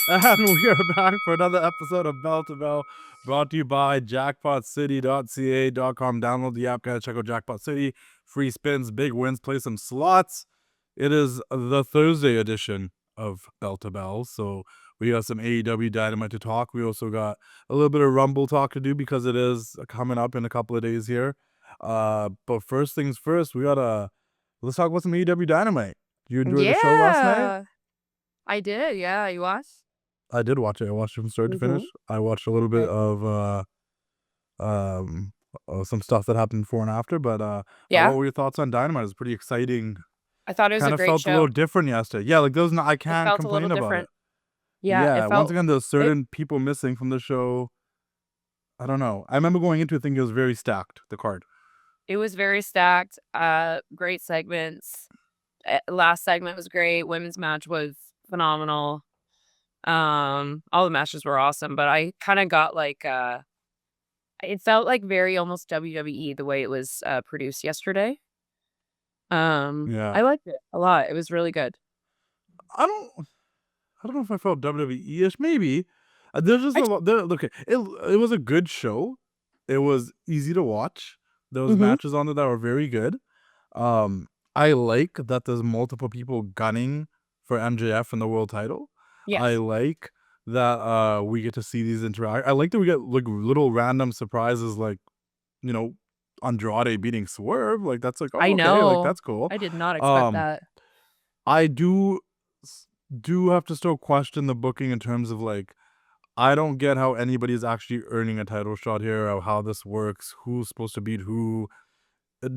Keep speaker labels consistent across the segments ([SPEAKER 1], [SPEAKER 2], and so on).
[SPEAKER 1] And we are back for another episode of Bell to Bell, brought to you by jackpotcity.ca.com. Download the app, guys. Check out Jackpot City. Free spins, big wins, play some slots. It is the Thursday edition of Bell to Bell, so we got some AEW Dynamite to talk. We also got a little bit of Rumble talk to do because it is coming up in a couple of days here. But first things first, let's talk about some AEW Dynamite. You enjoyed the show last night?
[SPEAKER 2] Yeah, I did. Yeah, you watched?
[SPEAKER 1] I did watch it. I watched it from start to finish. I watched a little bit of some stuff that happened before and after. But
[SPEAKER 2] Yeah,
[SPEAKER 1] what were your thoughts on Dynamite? It was pretty exciting.
[SPEAKER 2] I thought it was a
[SPEAKER 1] Kind of
[SPEAKER 2] great
[SPEAKER 1] felt a little
[SPEAKER 2] show.
[SPEAKER 1] different yesterday. Yeah, like those. I
[SPEAKER 2] It
[SPEAKER 1] can't
[SPEAKER 2] felt a little
[SPEAKER 1] complain about it.
[SPEAKER 2] different. Yeah, it
[SPEAKER 1] Yeah, once
[SPEAKER 2] felt
[SPEAKER 1] again, there's certain people missing from the show. I don't know. I remember going into it thinking it was very stacked, the card.
[SPEAKER 2] it was very stacked. Great segments. Last segment was great. Women's match was phenomenal. All the matches were awesome, but I kind of got like it felt like very almost WWE the way it was produced yesterday.
[SPEAKER 1] Yeah.
[SPEAKER 2] I liked it a lot. It was really good.
[SPEAKER 1] I don't know if I felt WWE-ish. Maybe. There's just a lot. Look, it was a good show. It was easy to watch. There was matches on it that were very good. I like that there's multiple people gunning for MJF and the world title.
[SPEAKER 2] Yes.
[SPEAKER 1] I like that we get to see these interact. I like that we get like little random surprises, like, you know, Andrade beating Swerve. Like that's like, oh,
[SPEAKER 2] I
[SPEAKER 1] okay,
[SPEAKER 2] know.
[SPEAKER 1] like that's cool.
[SPEAKER 2] I did not expect that.
[SPEAKER 1] I do have to still question the booking in terms of like, I don't get how anybody's actually earning a title shot here, or how this works, who's supposed to beat who.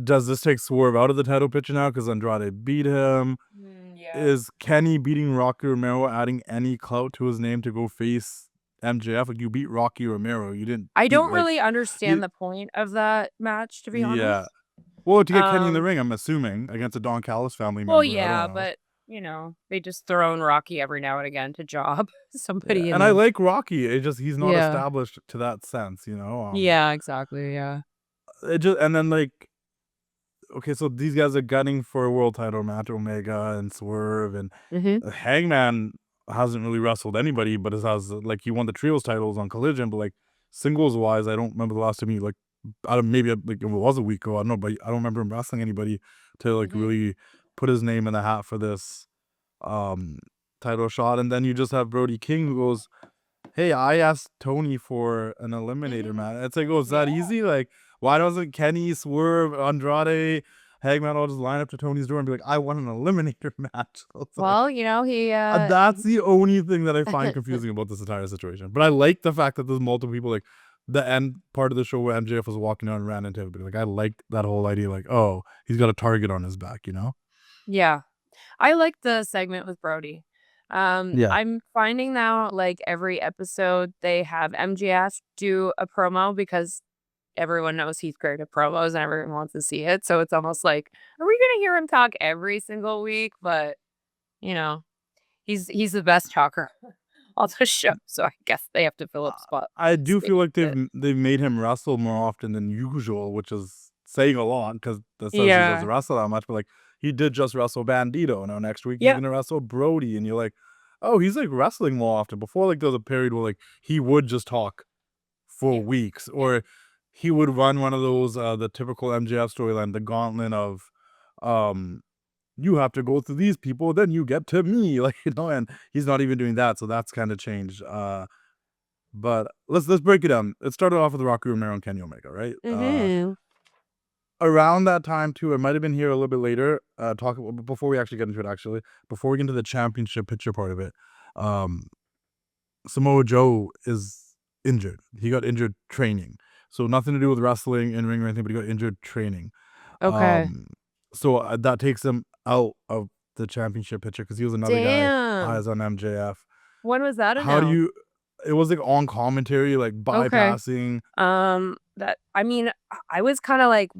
[SPEAKER 1] Does this take Swerve out of the title picture now because Andrade beat him?
[SPEAKER 2] Yeah.
[SPEAKER 1] Is Kenny beating Rocky Romero adding any clout to his name to go face MJF? Like, you beat Rocky Romero, you didn't.
[SPEAKER 2] I don't really understand the point of that match, to be honest.
[SPEAKER 1] Yeah. Well, to get Kenny in the ring, I'm assuming, against a Don Callis family member.
[SPEAKER 2] Well, yeah, but they just throw in Rocky every now and again to job somebody.
[SPEAKER 1] Yeah. And I like Rocky. He's not established to that sense, you know.
[SPEAKER 2] Yeah, exactly. Yeah.
[SPEAKER 1] And then like, okay, so these guys are gunning for a world title match, Omega and Swerve, and Hangman hasn't really wrestled anybody, but like, he won the trios titles on Collision, but like singles wise, I don't remember the last time he like, maybe like it was a week ago, I don't know, but I don't remember him wrestling anybody to like really put his name in the hat for this title shot. And then you just have Brody King who goes, hey, I asked Tony for an eliminator match. It's like, oh, is that easy? Like, why doesn't Kenny, Swerve, Andrade, Hangman all just line up to Tony's door and be like, I want an eliminator match?
[SPEAKER 2] Well, he
[SPEAKER 1] that's the only thing that I find confusing about this entire situation. But I like the fact that there's multiple people, like the end part of the show where MJF was walking out and ran into everybody. Like, I liked that whole idea, like, oh, he's got a target on his back, you know?
[SPEAKER 2] Yeah. I like the segment with Brody. I'm finding now, like, every episode they have MJF do a promo because everyone knows he's great at promos and everyone wants to see it. So it's almost like, are we going to hear him talk every single week? But, he's the best talker on the show. So I guess they have to fill up spot.
[SPEAKER 1] I do feel like they've made him wrestle more often than usual, which is saying a lot because that says he doesn't wrestle that much. But like, he did just wrestle Bandito. Now next week he's gonna wrestle Brody, and you're like, oh, he's like wrestling more often. Before, like, there was a period where like he would just talk for weeks, or he would run one of those the typical MJF storyline, the gauntlet of you have to go through these people, then you get to me, like, and he's not even doing that, so that's kind of changed. But let's break it down. It started off with Rocky Romero and Kenny Omega, right? Around that time too, it might have been here a little bit later. Before we actually get into it, before we get into the championship picture part of it, Samoa Joe is injured. He got injured training, so nothing to do with wrestling, in ring or anything, but he got injured training.
[SPEAKER 2] Okay.
[SPEAKER 1] So that takes him out of the championship picture because he was another guy eyes on MJF.
[SPEAKER 2] When was that announced?
[SPEAKER 1] How do you? It was like on commentary, like bypassing.
[SPEAKER 2] I was kind of like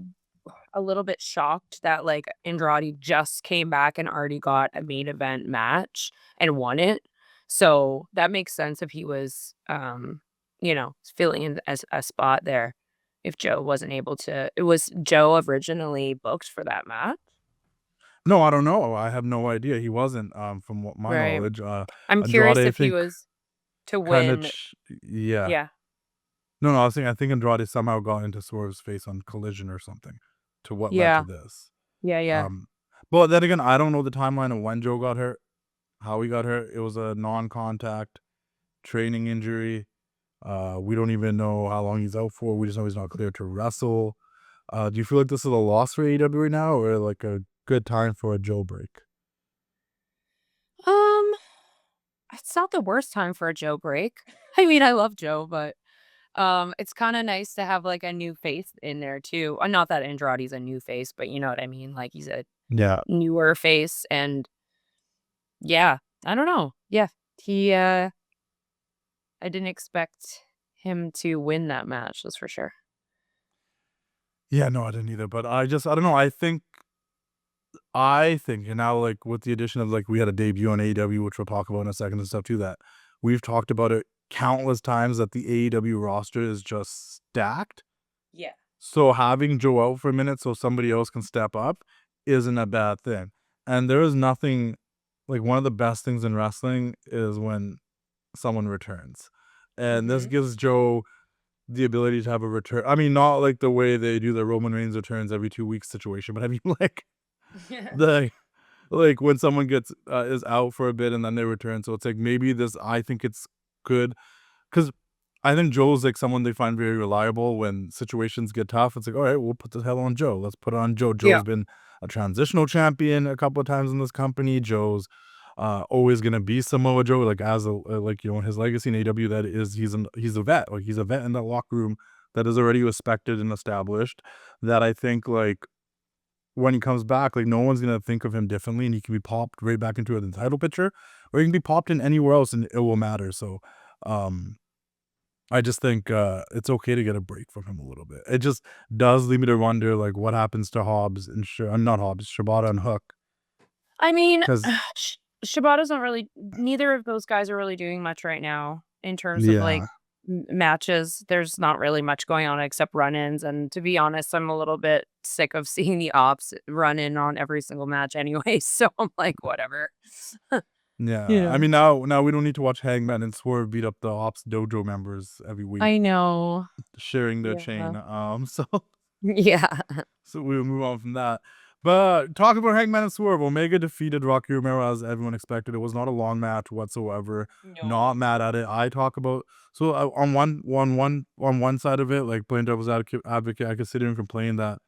[SPEAKER 2] a little bit shocked that like Andrade just came back and already got a main event match and won it. So that makes sense if he was, filling in as a spot there. If Joe wasn't able to, it was Joe originally booked for that match.
[SPEAKER 1] No, I don't know. I have no idea. He wasn't, from what my knowledge.
[SPEAKER 2] I'm curious if he was. to
[SPEAKER 1] kind of,
[SPEAKER 2] win.
[SPEAKER 1] yeah.
[SPEAKER 2] Yeah.
[SPEAKER 1] No, I think Andrade somehow got into Swerve's face on Collision or something, to what led to
[SPEAKER 2] Yeah.
[SPEAKER 1] this.
[SPEAKER 2] Yeah. Yeah.
[SPEAKER 1] But then again, I don't know the timeline of when Joe got hurt, how he got hurt. It was a non-contact training injury. We don't even know how long he's out for. We just know he's not clear to wrestle. Do you feel like this is a loss for AEW right now, or like a good time for a Joe break?
[SPEAKER 2] Um, it's not the worst time for a Joe break. I mean, I love Joe, but it's kind of nice to have like a new face in there too. Not that Andrade's a new face, but you know what I mean. Like he's a
[SPEAKER 1] Yeah.
[SPEAKER 2] newer face, and yeah, I don't know. Yeah, he. I didn't expect him to win that match. That's for sure.
[SPEAKER 1] Yeah, no, I didn't either. But I don't know. I think, and now like with the addition of like we had a debut on AEW, which we'll talk about in a second and stuff too, that we've talked about it countless times that the AEW roster is just stacked.
[SPEAKER 2] Yeah.
[SPEAKER 1] So having Joe out for a minute so somebody else can step up isn't a bad thing. And there is nothing like one of the best things in wrestling is when someone returns. And this
[SPEAKER 2] Mm-hmm.
[SPEAKER 1] gives Joe the ability to have a return. I mean, not like the way they do the Roman Reigns returns every 2 weeks situation, but I mean like the like when someone gets is out for a bit and then they return. So it's like maybe this I think it's good because I think Joe's like someone they find very reliable when situations get tough. It's like, all right, we'll put the hell on Joe. Let's put it on Joe.
[SPEAKER 2] Yeah.
[SPEAKER 1] Joe's been a transitional champion a couple of times in this company. Joe's always gonna be Samoa Joe, like as a like his legacy in AW that is he's a vet, like he's a vet in that locker room that is already respected and established. That I think like when he comes back, like no one's gonna think of him differently, and he can be popped right back into the title picture, or he can be popped in anywhere else, and it will matter. So, um, I just think it's okay to get a break from him a little bit. It just does leave me to wonder, like, what happens to Hobbs and not Hobbs, Shibata and Hook,
[SPEAKER 2] I mean,
[SPEAKER 1] because
[SPEAKER 2] Shibata's not really. Neither of those guys are really doing much right now in terms of like
[SPEAKER 1] yeah,
[SPEAKER 2] matches. There's not really much going on except run-ins, and to be honest, I'm a little bit sick of seeing the ops run in on every single match anyway. So I'm like, whatever.
[SPEAKER 1] yeah. I
[SPEAKER 2] Yeah.
[SPEAKER 1] mean, now we don't need to watch Hangman and Swerve beat up the Ops Dojo members every week,
[SPEAKER 2] I know.
[SPEAKER 1] sharing their
[SPEAKER 2] Yeah.
[SPEAKER 1] chain. So
[SPEAKER 2] Yeah.
[SPEAKER 1] So we'll move on from that. But talk about Hangman and Swerve. Omega defeated Rocky Romero as everyone expected. It was not a long match whatsoever. Not
[SPEAKER 2] No.
[SPEAKER 1] mad at it. I talk about so on one side of it, like playing devil's advocate, I could sit here and complain that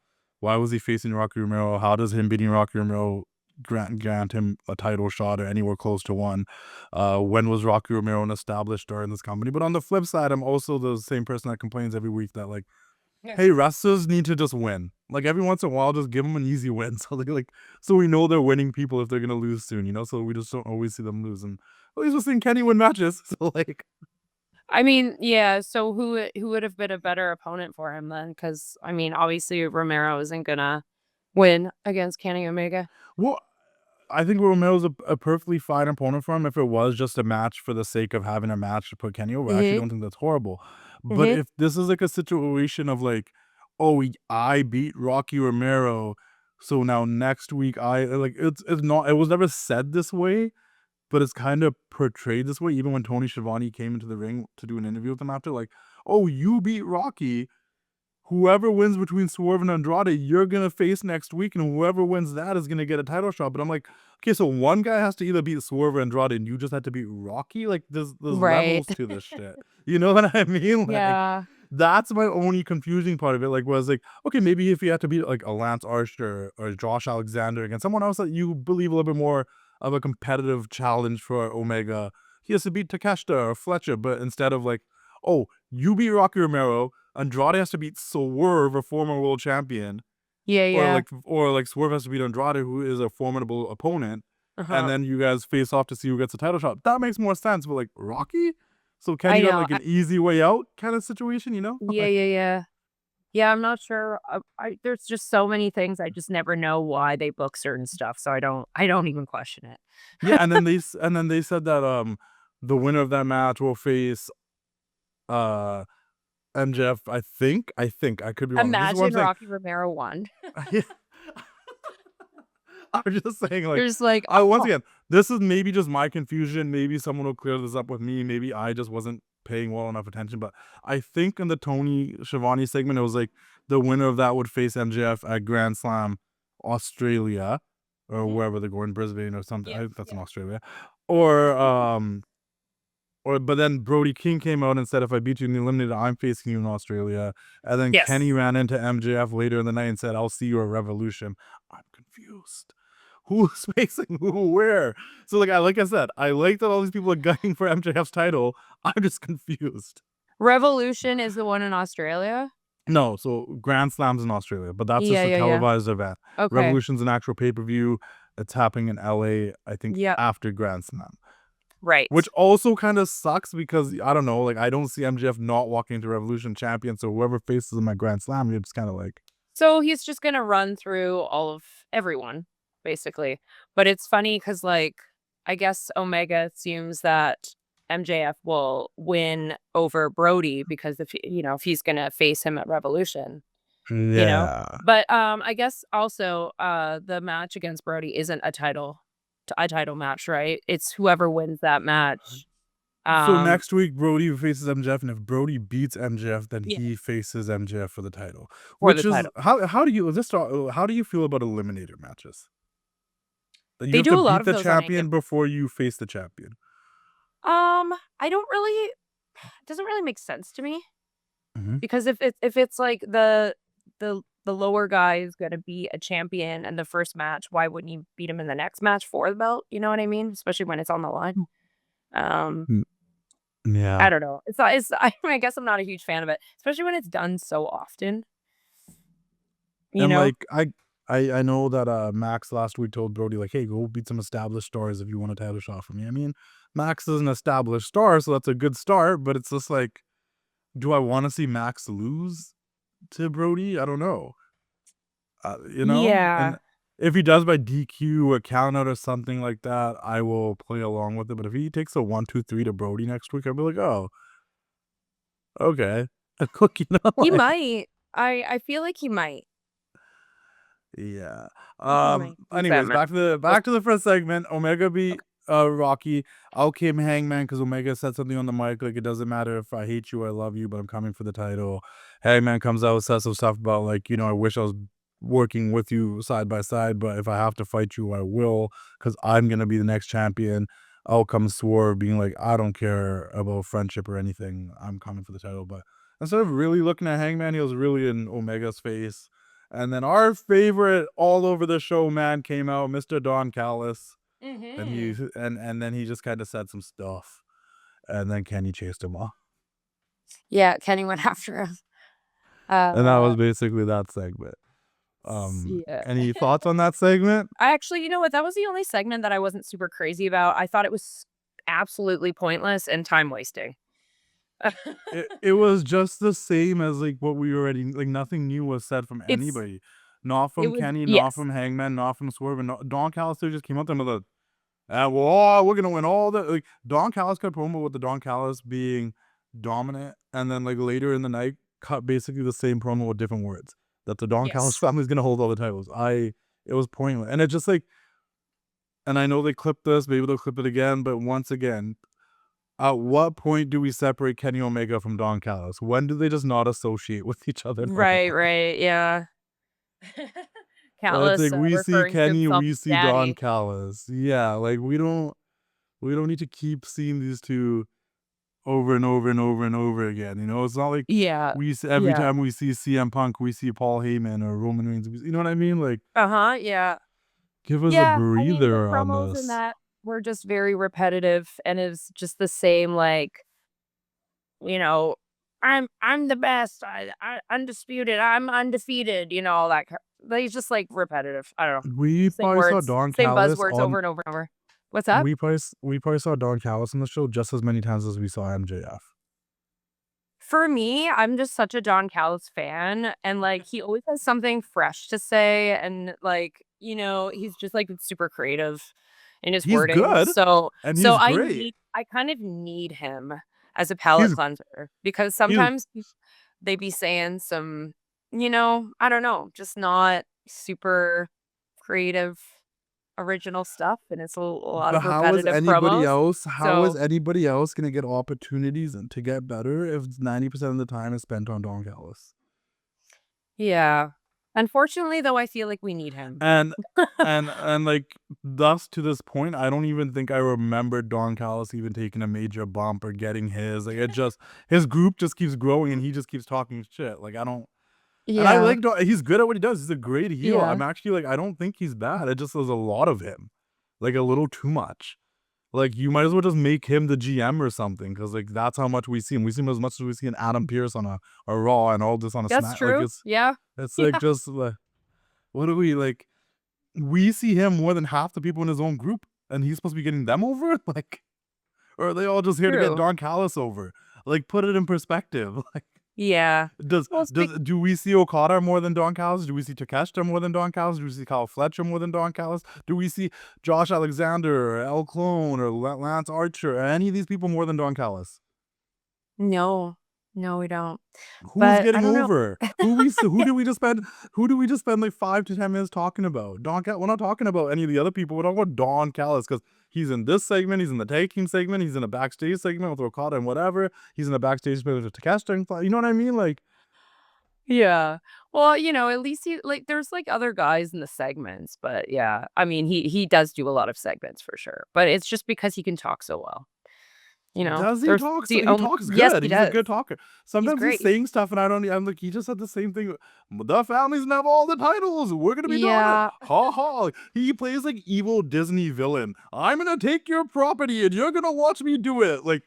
[SPEAKER 1] why was he facing Rocky Romero? How does him beating Rocky Romero grant him a title shot or anywhere close to one? When was Rocky Romero an established star in this company? But on the flip side, I'm also the same person that complains every week that like hey, wrestlers need to just win. Like every once in a while, just give them an easy win. So so we know they're winning people if they're gonna lose soon, So we just don't always see them lose. And at least we're seeing Kenny win matches. So like,
[SPEAKER 2] I mean, yeah, so who would have been a better opponent for him then? Because I mean, obviously Romero isn't gonna win against Kenny Omega.
[SPEAKER 1] well, I think Romero's a perfectly fine opponent for him if it was just a match for the sake of having a match to put Kenny over. I actually
[SPEAKER 2] Mhm.
[SPEAKER 1] don't think that's horrible. But
[SPEAKER 2] Mhm.
[SPEAKER 1] if this is like a situation of like, oh, I beat Rocky Romero, so now next week I like it's not it was never said this way. But it's kind of portrayed this way, even when Tony Schiavone came into the ring to do an interview with him after, like, "Oh, you beat Rocky. Whoever wins between Swerve and Andrade, you're gonna face next week, and whoever wins that is gonna get a title shot." But I'm like, okay, so one guy has to either beat Swerve or Andrade, and you just had to beat Rocky. Like, there's
[SPEAKER 2] Right.
[SPEAKER 1] levels to this shit. You know what I mean? Like,
[SPEAKER 2] Yeah.
[SPEAKER 1] that's my only confusing part of it. Like, was like, okay, maybe if you had to beat like a Lance Archer or Josh Alexander against someone else that you believe a little bit more of a competitive challenge for Omega, he has to beat Takeshita or Fletcher. But instead of like, oh, you beat Rocky Romero, Andrade has to beat Swerve, a former world champion,
[SPEAKER 2] Yeah, yeah.
[SPEAKER 1] or like Swerve has to beat Andrade, who is a formidable opponent, and
[SPEAKER 2] Uh-huh.
[SPEAKER 1] then you guys face off to see who gets the title shot. That makes more sense. But like Rocky, so Kenny
[SPEAKER 2] I
[SPEAKER 1] got
[SPEAKER 2] know.
[SPEAKER 1] like an easy way out kind of situation.
[SPEAKER 2] Yeah,
[SPEAKER 1] Like
[SPEAKER 2] yeah, yeah. Yeah, I'm not sure. There's just so many things I just never know why they book certain stuff, so I don't even question it.
[SPEAKER 1] yeah, and then they said that the winner of that match will face uh MJF. I could be wrong. This is what I'm
[SPEAKER 2] Imagine
[SPEAKER 1] saying.
[SPEAKER 2] Rocky Romero won.
[SPEAKER 1] I'm just saying, like,
[SPEAKER 2] There's like,
[SPEAKER 1] I once
[SPEAKER 2] oh,
[SPEAKER 1] again, this is maybe just my confusion. Maybe someone will clear this up with me. Maybe I just wasn't paying well enough attention. But I think in the Tony Schiavone segment, it was like the winner of that would face MJF at Grand Slam Australia, or wherever they're going, Brisbane or something. I think that's in Australia. Or but then Brody King came out and said, if I beat you in the eliminator, I'm facing you in Australia. And then Kenny ran into MJF later in the night and said, I'll see you at Revolution. I'm confused. Who's facing who where? So like I said, I like that all these people are gunning for MJF's title. I'm just confused.
[SPEAKER 2] Revolution is the one in Australia?
[SPEAKER 1] No, so Grand Slam's in Australia, but that's just a televised event.
[SPEAKER 2] Okay.
[SPEAKER 1] Revolution's an actual pay-per-view. It's happening in LA, I think, after Grand Slam.
[SPEAKER 2] Right.
[SPEAKER 1] Which also kind of sucks because, I don't know, like, I don't see MJF not walking into Revolution champion, so whoever faces him at Grand Slam, you're just kind of like...
[SPEAKER 2] So he's just going to run through all of everyone, basically. But it's funny because, like, I guess Omega assumes that MJF will win over Brody because if he's going to face him at Revolution. But I guess also the match against Brody isn't a title match, right? It's whoever wins that match.
[SPEAKER 1] So next week Brody faces MJF, and if Brody beats MJF, then he faces MJF for the title. How do you feel about eliminator matches? That you
[SPEAKER 2] they
[SPEAKER 1] have
[SPEAKER 2] do
[SPEAKER 1] to
[SPEAKER 2] a lot
[SPEAKER 1] beat
[SPEAKER 2] of
[SPEAKER 1] the champion before you face the champion.
[SPEAKER 2] I don't really. It doesn't really make sense to me. Because if it's like the lower guy is going to be a champion in the first match, why wouldn't you beat him in the next match for the belt? You know what I mean? Especially when it's on the line.
[SPEAKER 1] Yeah.
[SPEAKER 2] I don't know. I guess I'm not a huge fan of it, especially when it's done so often.
[SPEAKER 1] Like I know that Max last week told Brody, like, hey, go beat some established stars if you want a title shot from me. I mean, Max is an established star, so that's a good start, but it's just like, do I want to see Max lose to Brody? I don't know.
[SPEAKER 2] Yeah.
[SPEAKER 1] And if he does by DQ or count out or something like that, I will play along with it. But if he takes a 1-2-3 to Brody next week, I'll be like, oh, okay.
[SPEAKER 2] He might. I feel like he might.
[SPEAKER 1] Yeah. Anyways, back to the first segment. Omega beat Rocky. Out came Hangman because Omega said something on the mic like, it doesn't matter if I hate you, I love you, but I'm coming for the title. Hangman comes out, says some stuff about like, I wish I was working with you side by side, but if I have to fight you, I will, because I'm gonna be the next champion. Out comes Swerve being like, I don't care about friendship or anything, I'm coming for the title. But instead of really looking at Hangman, he was really in Omega's face. And then our favorite all over the show man came out, Mr. Don Callis. And then he just kind of said some stuff. And then Kenny chased him off.
[SPEAKER 2] Yeah, Kenny went after him.
[SPEAKER 1] And that was basically that segment. Any thoughts on that segment?
[SPEAKER 2] I actually, you know what? That was the only segment that I wasn't super crazy about. I thought it was absolutely pointless and time wasting.
[SPEAKER 1] it was just the same as like what we already, like, nothing new was said from anybody. Not from Kenny, not from Hangman, not from Swerve. And Don Callis just came out there with a, we're gonna win all the, like, Don Callis cut promo with the Don Callis being dominant, and then like later in the night cut basically the same promo with different words, that the Don Callis family is gonna hold all the titles. It was pointless, and it just like, and I know they clipped this, maybe they'll clip it again, but once again, at what point do we separate Kenny Omega from Don Callis? When do they just not associate with each other?
[SPEAKER 2] Right, yeah.
[SPEAKER 1] Callis, like, we see Kenny, we see Don Callis. Yeah, like we don't need to keep seeing these two over and over and over and over again. It's not like every time we see CM Punk, we see Paul Heyman or Roman Reigns. You know what I mean? Like,
[SPEAKER 2] yeah.
[SPEAKER 1] Give us a breather
[SPEAKER 2] the promos
[SPEAKER 1] on this.
[SPEAKER 2] In that were just very repetitive, and it's just the same, like, I'm the best, I undisputed, I'm undefeated, all that. Like, it's just like repetitive. I don't know.
[SPEAKER 1] We probably saw Don Callis
[SPEAKER 2] buzzwords over and over and over. What's up?
[SPEAKER 1] We probably saw Don Callis on the show just as many times as we saw MJF.
[SPEAKER 2] For me, I'm just such a Don Callis fan, and like he always has something fresh to say, and like he's just like super creative in his wording.
[SPEAKER 1] Good,
[SPEAKER 2] so
[SPEAKER 1] and he's great.
[SPEAKER 2] I kind of need him as a palate cleanser, because sometimes they be saying some, I don't know, just not super creative original stuff, and it's a lot
[SPEAKER 1] But
[SPEAKER 2] of repetitive promos.
[SPEAKER 1] how is anybody else going to get opportunities to get better if 90% of the time is spent on Don Callis?
[SPEAKER 2] Yeah. Unfortunately, though, I feel like we need him.
[SPEAKER 1] And like, thus to this point, I don't even think I remember Don Callis even taking a major bump or getting his. Like, his group just keeps growing and he just keeps talking shit. Like, I don't. And I like he's good at what he does. He's a great heel.
[SPEAKER 2] Yeah.
[SPEAKER 1] I'm actually like, I don't think he's bad. It just there's a lot of him, like a little too much. Like, you might as well just make him the GM or something, because like that's how much we see him. We see him as much as we see an Adam Pearce on a Raw and all this on a
[SPEAKER 2] That's
[SPEAKER 1] Smack.
[SPEAKER 2] true.
[SPEAKER 1] Like,
[SPEAKER 2] Yeah.
[SPEAKER 1] it's like just like, what do we like? We see him more than half the people in his own group, and he's supposed to be getting them over. Like, or are they all just here to get Don Callis over? Like, put it in perspective. Like.
[SPEAKER 2] Yeah.
[SPEAKER 1] Do we see Okada more than Don Callis? Do we see Takeshita more than Don Callis? Do we see Kyle Fletcher more than Don Callis? Do we see Josh Alexander or El Clone or Lance Archer or any of these people more than Don Callis?
[SPEAKER 2] No, we don't.
[SPEAKER 1] Who's getting over? Who do we just spend like 5 to 10 minutes talking about? We're not talking about any of the other people. We're talking about Don Callis, because he's in this segment, he's in the tag team segment, he's in a backstage segment with Okada and whatever. He's in a backstage segment with Takeshita. You know what I mean? Like,
[SPEAKER 2] yeah. Well, at least there's like other guys in the segments, but yeah. I mean, he does do a lot of segments for sure, but it's just because he can talk so well.
[SPEAKER 1] Does he talk? He talks good.
[SPEAKER 2] Yes,
[SPEAKER 1] he's a good talker. Sometimes he's saying stuff, and I'm like, he just said the same thing. The families have all the titles. We're gonna be doing it. Ha ha. He plays like evil Disney villain. I'm gonna take your property, and you're gonna watch me do it. Like,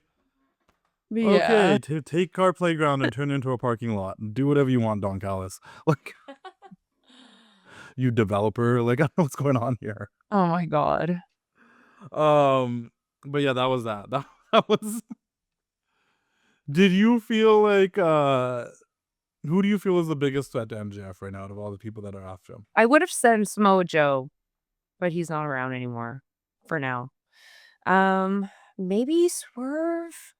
[SPEAKER 1] okay, take Car Playground and turn it into a parking lot. Do whatever you want, Don Callis. Like, you developer. Like, I don't know what's going on here.
[SPEAKER 2] Oh my god.
[SPEAKER 1] But yeah, that was that. That was. Did you feel like who do you feel is the biggest threat to MJF right now out of all the people that are after him?
[SPEAKER 2] I would have said Samoa Joe, but he's not around anymore for now. Maybe Swerve.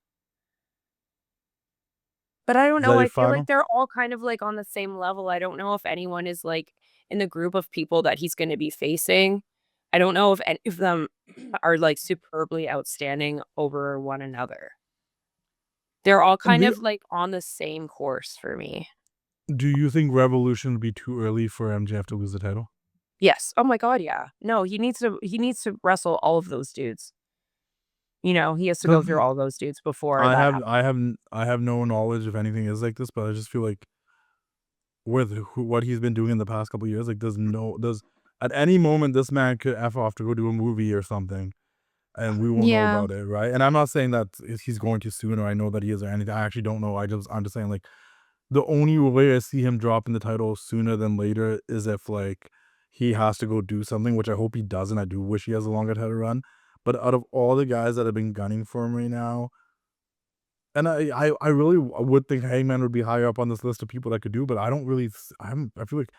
[SPEAKER 2] But I don't know. I feel like they're all kind of like on the same level. I don't know if anyone is like in the group of people that he's going to be facing. I don't know if any of them are like superbly outstanding over one another. They're all kind of like on the same course for me.
[SPEAKER 1] Do you think Revolution would be too early for MJF to lose the title?
[SPEAKER 2] Yes. Oh my god, yeah. No, he needs to wrestle all of those dudes. He has to go through all those dudes before
[SPEAKER 1] I have no knowledge if anything is like this, but I just feel like with what he's been doing in the past couple of years, like at any moment this man could F off to go do a movie or something, and we won't know about it, right? And I'm not saying that he's going to soon, or I know that he is or anything. I actually don't know. I'm just saying, like, the only way I see him dropping the title sooner than later is if like he has to go do something, which I hope he doesn't. I do wish he has a longer title run. But out of all the guys that have been gunning for him right now, and I really would think Hangman would be higher up on this list of people that could do, but I don't really. I feel like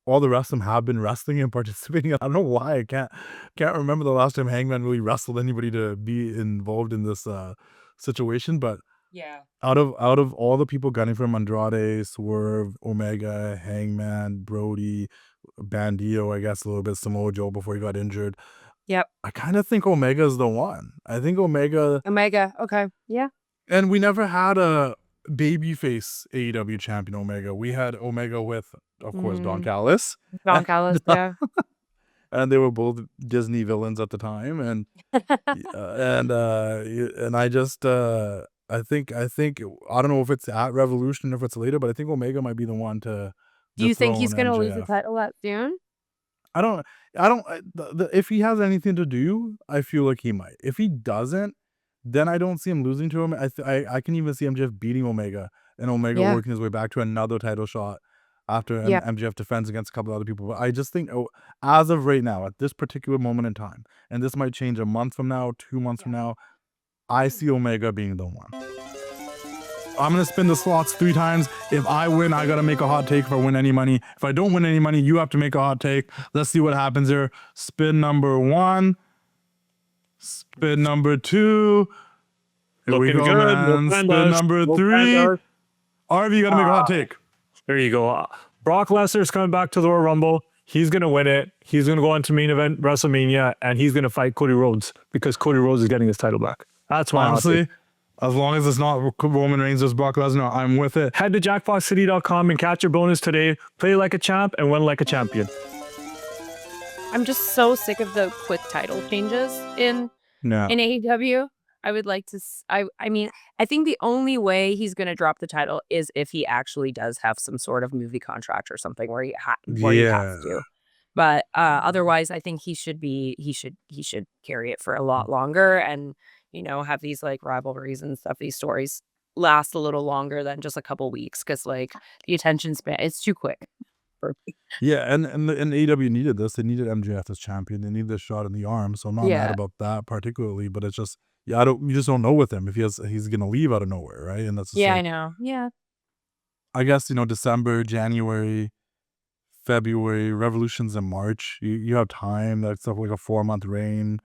[SPEAKER 1] all the rest of them have been wrestling and participating. I don't know why. I can't remember the last time Hangman really wrestled anybody to be involved in this situation. But
[SPEAKER 2] yeah,
[SPEAKER 1] out of all the people gunning for him, Andrade, Swerve, Omega, Hangman, Brody, Bandido, I guess a little bit Samoa Joe before he got injured.
[SPEAKER 2] Yep.
[SPEAKER 1] I kind of think Omega is the one. I think Omega.
[SPEAKER 2] Okay. Yeah.
[SPEAKER 1] And we never had a babyface AEW champion Omega. We had Omega with, of course, Don Callis.
[SPEAKER 2] Don Callis, yeah.
[SPEAKER 1] And they were both Disney villains at the time, and and I just I think I don't know if it's at Revolution or if it's later, but I think Omega might be the one to.
[SPEAKER 2] Do you think he's gonna lose the title that soon?
[SPEAKER 1] I don't. If he has anything to do, I feel like he might. If he doesn't, then I don't see him losing to him. I can even see MJF beating Omega and Omega working his way back to another title shot after MJF defends against a couple other people. But I just think, as of right now, at this particular moment in time, and this might change a month from now, 2 months from now, I see Omega being the one. I'm going to spin the slots 3 times. If I win, I got to make a hot take if I win any money. If I don't win any money, you have to make a hot take. Let's see what happens here. Spin number 1. Spin number 2. Here we go, man. Spin number 3. RV, you got to make a hot take.
[SPEAKER 3] There you go. Brock Lesnar's coming back to the Royal Rumble. He's going to win it. He's going to go on to main event WrestleMania, and he's going to fight Cody Rhodes because Cody Rhodes is getting his title back. That's my
[SPEAKER 1] honestly. As long as it's not Roman Reigns versus Brock Lesnar, I'm with it.
[SPEAKER 3] Head to jackpotcity.com and catch your bonus today. Play like a champ and win like a champion.
[SPEAKER 2] I'm just so sick of the quick title changes in AEW. I would like to. I mean, I think the only way he's going to drop the title is if he actually does have some sort of movie contract or something where he has to. But otherwise, I think he should carry it for a lot longer and, you know, have these like rivalries and stuff. These stories last a little longer than just a couple weeks because like the attention span, it's too quick.
[SPEAKER 1] Yeah, and AEW needed this. They needed MJF as champion. They needed this shot in the arm. So I'm not mad about that particularly, but it's just you just don't know with him if he's gonna leave out of nowhere, right? And that's just
[SPEAKER 2] I know. Yeah.
[SPEAKER 1] I guess, you know, December, January, February, Revolution's in March. You have time. That's like a 4-month reign.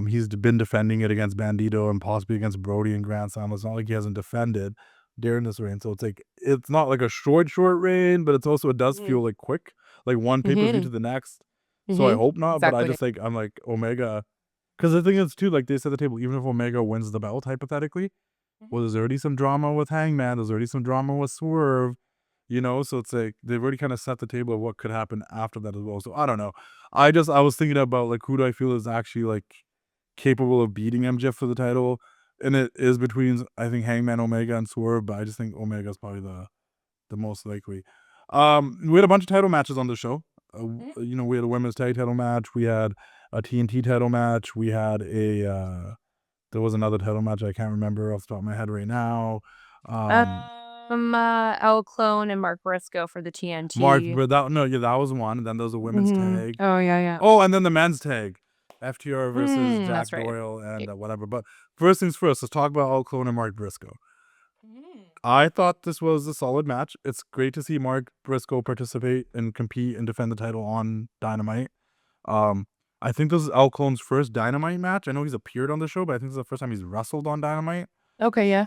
[SPEAKER 1] He's been defending it against Bandito and possibly against Brody and Grand Slam. It's not like he hasn't defended during this reign. So it's not like a short reign, but it does feel like quick, like one pay-per-view to the next. So I hope not, but I just I'm like Omega, because the thing is too, like they set the table, even if Omega wins the belt hypothetically, well, there's already some drama with Hangman, there's already some drama with Swerve, you know, so it's like they've already kind of set the table of what could happen after that as well. So I don't know. I was thinking about like who do I feel is actually like capable of beating MJF for the title, and it is between I think Hangman, Omega, and Swerve, but I just think Omega is probably the most likely. We had a bunch of title matches on the show. You know, we had a women's tag title match, we had a TNT title match, we had there was another title match I can't remember off the top of my head right now.
[SPEAKER 2] El Clone and Mark Briscoe for the TNT.
[SPEAKER 1] That was one. And then there was a women's tag.
[SPEAKER 2] Oh yeah.
[SPEAKER 1] Oh, and then the men's tag, FTR versus Jack Doyle and whatever. But first things first, let's talk about El Clone and Mark Briscoe. I thought this was a solid match. It's great to see Mark Briscoe participate and compete and defend the title on Dynamite. I think this is El Clone's first Dynamite match. I know he's appeared on the show, but I think this is the first time he's wrestled on Dynamite.
[SPEAKER 2] Okay, yeah.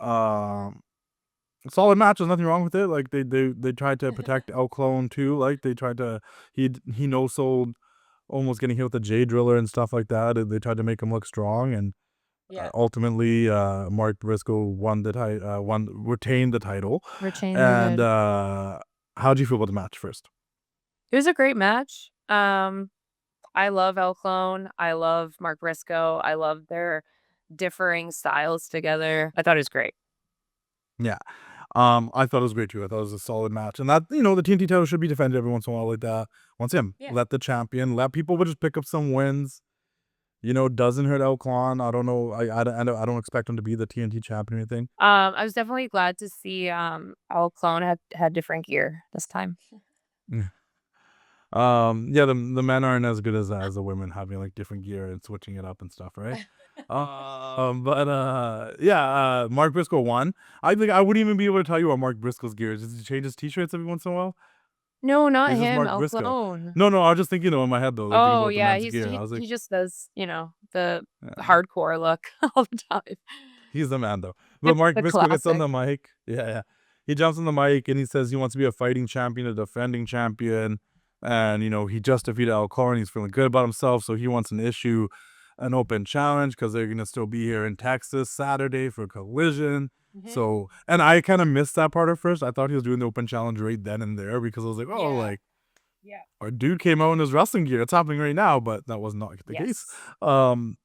[SPEAKER 1] Solid match. There's nothing wrong with it. Like they tried to protect El Clone too. Like they tried to he no-sold almost getting hit with the J Driller and stuff like that. They tried to make him look strong, and ultimately Mark Briscoe retained the title. And how'd you feel about the match first?
[SPEAKER 2] It was a great match. I love El Clone. I love Mark Briscoe. I love their differing styles together. I thought it was great.
[SPEAKER 1] Yeah. I thought it was great too. I thought it was a solid match. And that, you know, the TNT title should be defended every once in a while like that. Once again, let the champion, let people just pick up some wins. You know, doesn't hurt El Clone. I don't know. I don't expect him to be the TNT champion or anything.
[SPEAKER 2] I was definitely glad to see El Clone had different gear this time.
[SPEAKER 1] The men aren't as good as the women having like different gear and switching it up and stuff, right? Mark Briscoe won. I think I wouldn't even be able to tell you what Mark Briscoe's gear is. Does he change his t-shirts every once in a while?
[SPEAKER 2] No, not him. El Clone.
[SPEAKER 1] No, I was just thinking in my head though. Like,
[SPEAKER 2] he just does, you know, the hardcore look all the time.
[SPEAKER 1] He's the man though. But Mark Briscoe gets on the mic. Yeah. He jumps on the mic and he says he wants to be a fighting champion, a defending champion. And, you know, he just defeated El Clone. He's feeling good about himself. So he wants an open challenge because they're going to still be here in Texas Saturday for Collision. So, and I kind of missed that part at first. I thought he was doing the open challenge right then and there because I was like, our dude came out in his wrestling gear. It's happening right now, but that was not the case. And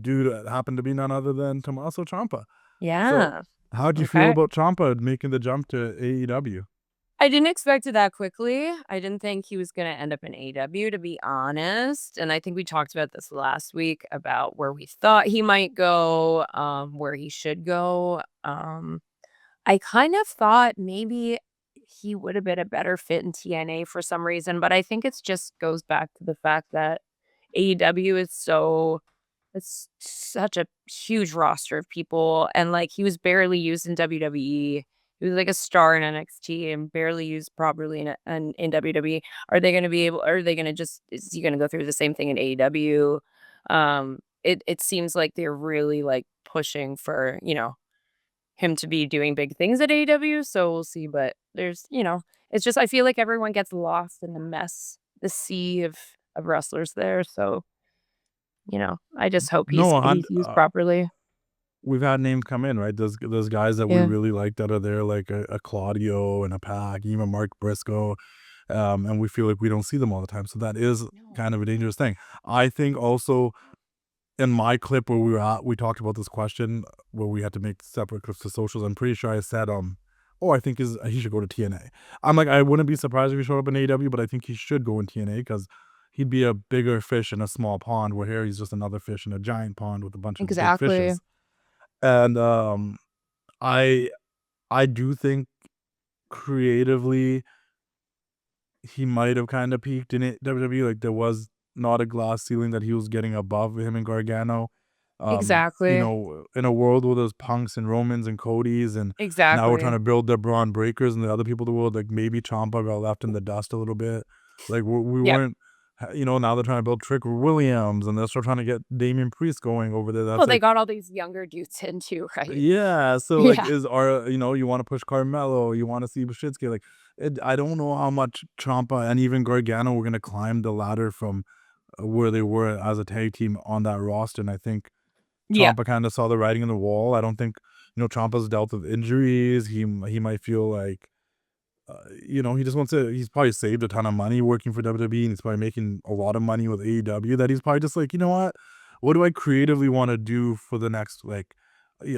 [SPEAKER 1] dude happened to be none other than Tommaso Ciampa.
[SPEAKER 2] Yeah.
[SPEAKER 1] So how'd you feel about Ciampa making the jump to AEW?
[SPEAKER 2] I didn't expect it that quickly. I didn't think he was going to end up in AEW, to be honest. And I think we talked about this last week about where we thought he might go, where he should go. I kind of thought maybe he would have been a better fit in TNA for some reason, but I think it just goes back to the fact that AEW it's such a huge roster of people, and like he was barely used in WWE. He was like a star in NXT and barely used properly in WWE. Is he going to go through the same thing in AEW? It seems like they're really like pushing for, you know, him to be doing big things at AEW. So we'll see. But there's, you know, it's just, I feel like everyone gets lost in the mess the sea of wrestlers there. So, I just hope
[SPEAKER 1] No,
[SPEAKER 2] he's used properly.
[SPEAKER 1] we've had names come in, right? Those guys that we
[SPEAKER 2] Yeah.
[SPEAKER 1] really like that are there, like a Claudio and a Pac, even Mark Briscoe, and we feel like we don't see them all the time. So that is kind of a dangerous thing. I think also in my clip where we were at, we talked about this question where we had to make separate clips to socials. I'm pretty sure I said, I think he should go to TNA. I'm like, I wouldn't be surprised if he showed up in AEW, but I think he should go in TNA because he'd be a bigger fish in a small pond, where here he's just another fish in a giant pond with a bunch of big
[SPEAKER 2] Exactly.
[SPEAKER 1] fishes. And I do think creatively he might have kind of peaked in WWE. Like there was not a glass ceiling that he was getting above him and Gargano.
[SPEAKER 2] Exactly.
[SPEAKER 1] In a world where there's Punks and Romans and Codys, and now we're trying to build the Braun Breakers and the other people of the world, like maybe Ciampa got left in the dust a little bit. Like we weren't, now they're trying to build Trick Williams, and they're still trying to get Damian Priest going over there. That's
[SPEAKER 2] Well, they got all these younger dudes in too, right?
[SPEAKER 1] Yeah, so like you want to push Carmelo, you want to see Bushinsky. Like I don't know how much Ciampa and even Gargano were gonna climb the ladder from where they were as a tag team on that roster, and I think Ciampa kind of saw the writing on the wall. I don't think Ciampa's dealt with injuries. He might feel like he just wants to. He's probably saved a ton of money working for WWE, and he's probably making a lot of money with AEW. That he's probably just like, what do I creatively want to do for the next, like,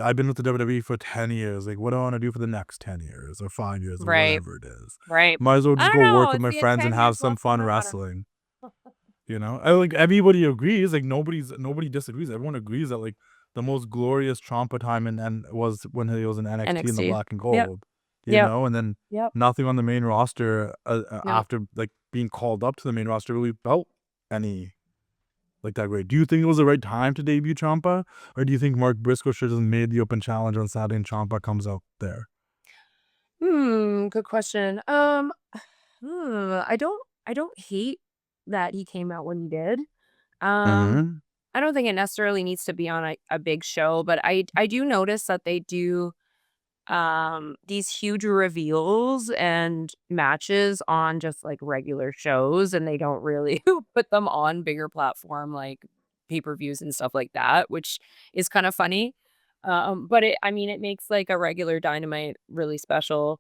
[SPEAKER 1] I've been with the WWE for 10 years. Like, what do I want to do for the next 10 years or 5 years or whatever it is?
[SPEAKER 2] Right.
[SPEAKER 1] Might as well
[SPEAKER 2] I
[SPEAKER 1] just
[SPEAKER 2] don't
[SPEAKER 1] go work
[SPEAKER 2] know.
[SPEAKER 1] with my
[SPEAKER 2] It's
[SPEAKER 1] friends and
[SPEAKER 2] 10
[SPEAKER 1] have
[SPEAKER 2] years
[SPEAKER 1] some
[SPEAKER 2] left
[SPEAKER 1] fun
[SPEAKER 2] on the water.
[SPEAKER 1] wrestling. I like everybody agrees. Like nobody disagrees. Everyone agrees that like the most glorious Ciampa time and was when he was in NXT in the black and gold. And then nothing on the main roster after like being called up to the main roster really felt any like that great. Do you think it was the right time to debut Ciampa, or do you think Mark Briscoe should have made the open challenge on Saturday and Ciampa comes out there?
[SPEAKER 2] Good question. I don't hate that he came out when he did.
[SPEAKER 1] Mhm.
[SPEAKER 2] I don't think it necessarily needs to be on a big show, but I do notice that they do these huge reveals and matches on just like regular shows, and they don't really put them on bigger platform like pay-per-views and stuff like that, which is kind of funny. But it makes like a regular Dynamite really special.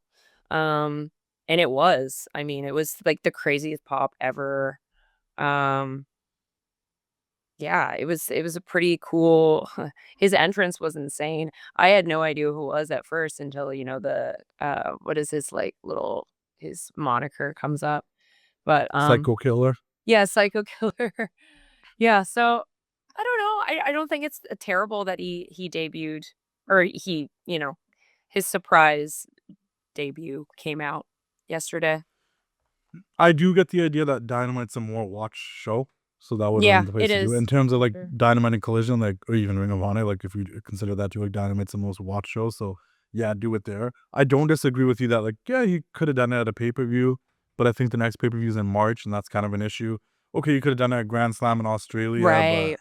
[SPEAKER 2] Um, and it was like the craziest pop ever. Um, yeah, it was a pretty cool. His entrance was insane. I had no idea who it was at first until, the what is his like little his moniker comes up. But
[SPEAKER 1] Psycho Killer.
[SPEAKER 2] yeah, Psycho Killer. Yeah, so I don't know. I don't think it's terrible that he debuted, or his surprise debut came out yesterday.
[SPEAKER 1] I do get the idea that Dynamite's a more watch show, so that would have
[SPEAKER 2] Yeah,
[SPEAKER 1] been the place
[SPEAKER 2] it
[SPEAKER 1] to do it.
[SPEAKER 2] is.
[SPEAKER 1] In terms of like
[SPEAKER 2] Sure.
[SPEAKER 1] Dynamite and Collision, like, or even Ring of Honor, like if you consider that too, like Dynamite's the most watched show, so yeah, do it there. I don't disagree with you that like, yeah, he could have done it at a pay-per-view, but I think the next pay-per-view is in March, and that's kind of an issue. Okay, you could have done it at Grand Slam in Australia, but
[SPEAKER 2] Right.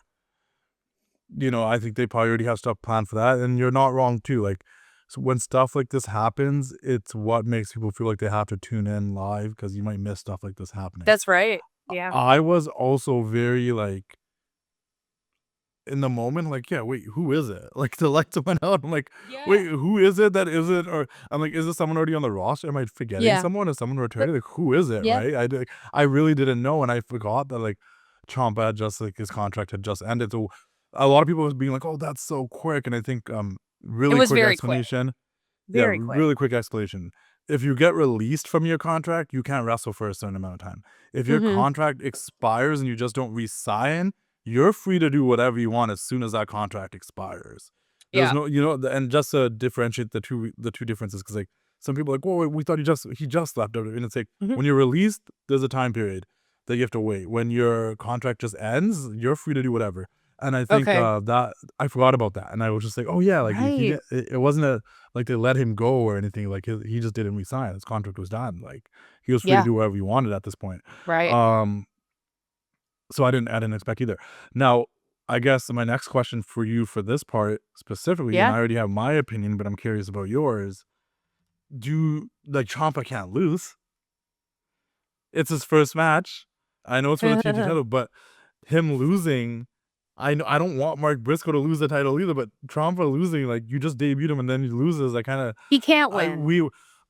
[SPEAKER 1] I think they probably already have stuff planned for that, and you're not wrong too. Like, so when stuff like this happens, it's what makes people feel like they have to tune in live because you might miss stuff like this happening.
[SPEAKER 2] That's right. Yeah.
[SPEAKER 1] I was also very like in the moment, like, yeah, wait, who is it? Like the lights went out. I'm like, wait, who is it that isn't? Or I'm like, is this someone already on the roster? Am I forgetting someone? Is someone returning? Like, who is it?
[SPEAKER 2] Yeah.
[SPEAKER 1] Right? I really didn't know, and I forgot that like Ciampa had just like his contract had just ended. So a lot of people was being like, oh, that's so quick. And I think really
[SPEAKER 2] was
[SPEAKER 1] quick
[SPEAKER 2] very quick.
[SPEAKER 1] explanation.
[SPEAKER 2] Very quick.
[SPEAKER 1] Really quick explanation. If you get released from your contract, you can't wrestle for a certain amount of time. If your contract expires and you just don't re-sign, you're free to do whatever you want as soon as that contract expires. There's no, and just to differentiate the two differences, because like some people are like, whoa, we thought he just left WWE. And it's like when you're released, there's a time period that you have to wait. When your contract just ends, you're free to do whatever. And I think that I forgot about that, and I was just like, oh yeah, like
[SPEAKER 2] Right.
[SPEAKER 1] it wasn't like they let him go or anything. Like he just didn't resign. His contract was done. Like he was free to
[SPEAKER 2] Yeah.
[SPEAKER 1] do whatever he wanted at this point.
[SPEAKER 2] Right.
[SPEAKER 1] So I didn't expect either. Now, I guess my next question for you for this part specifically, and I already have my opinion, but I'm curious about yours. Ciampa can't lose. It's his first match. I know it's for the TNT title, but him losing, I don't want Mark Briscoe to lose the title either. But Ciampa losing, like you just debuted him and then he loses. I kind of
[SPEAKER 2] He can't win.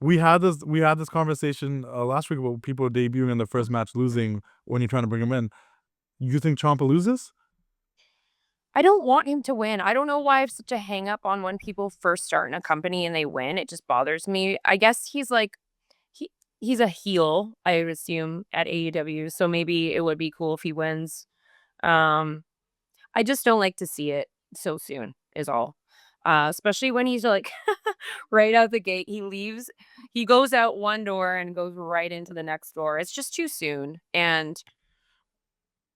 [SPEAKER 1] We had this conversation last week about people debuting in the first match losing when you're trying to bring him in. You think Ciampa loses?
[SPEAKER 2] I don't want him to win. I don't know why I have such a hang up on when people first start in a company and they win. It just bothers me. I guess he's like he's a heel, I would assume, at AEW. So maybe it would be cool if he wins. I just don't like to see it so soon, is all. Especially when he's like right out the gate, he goes out one door and goes right into the next door. It's just too soon. And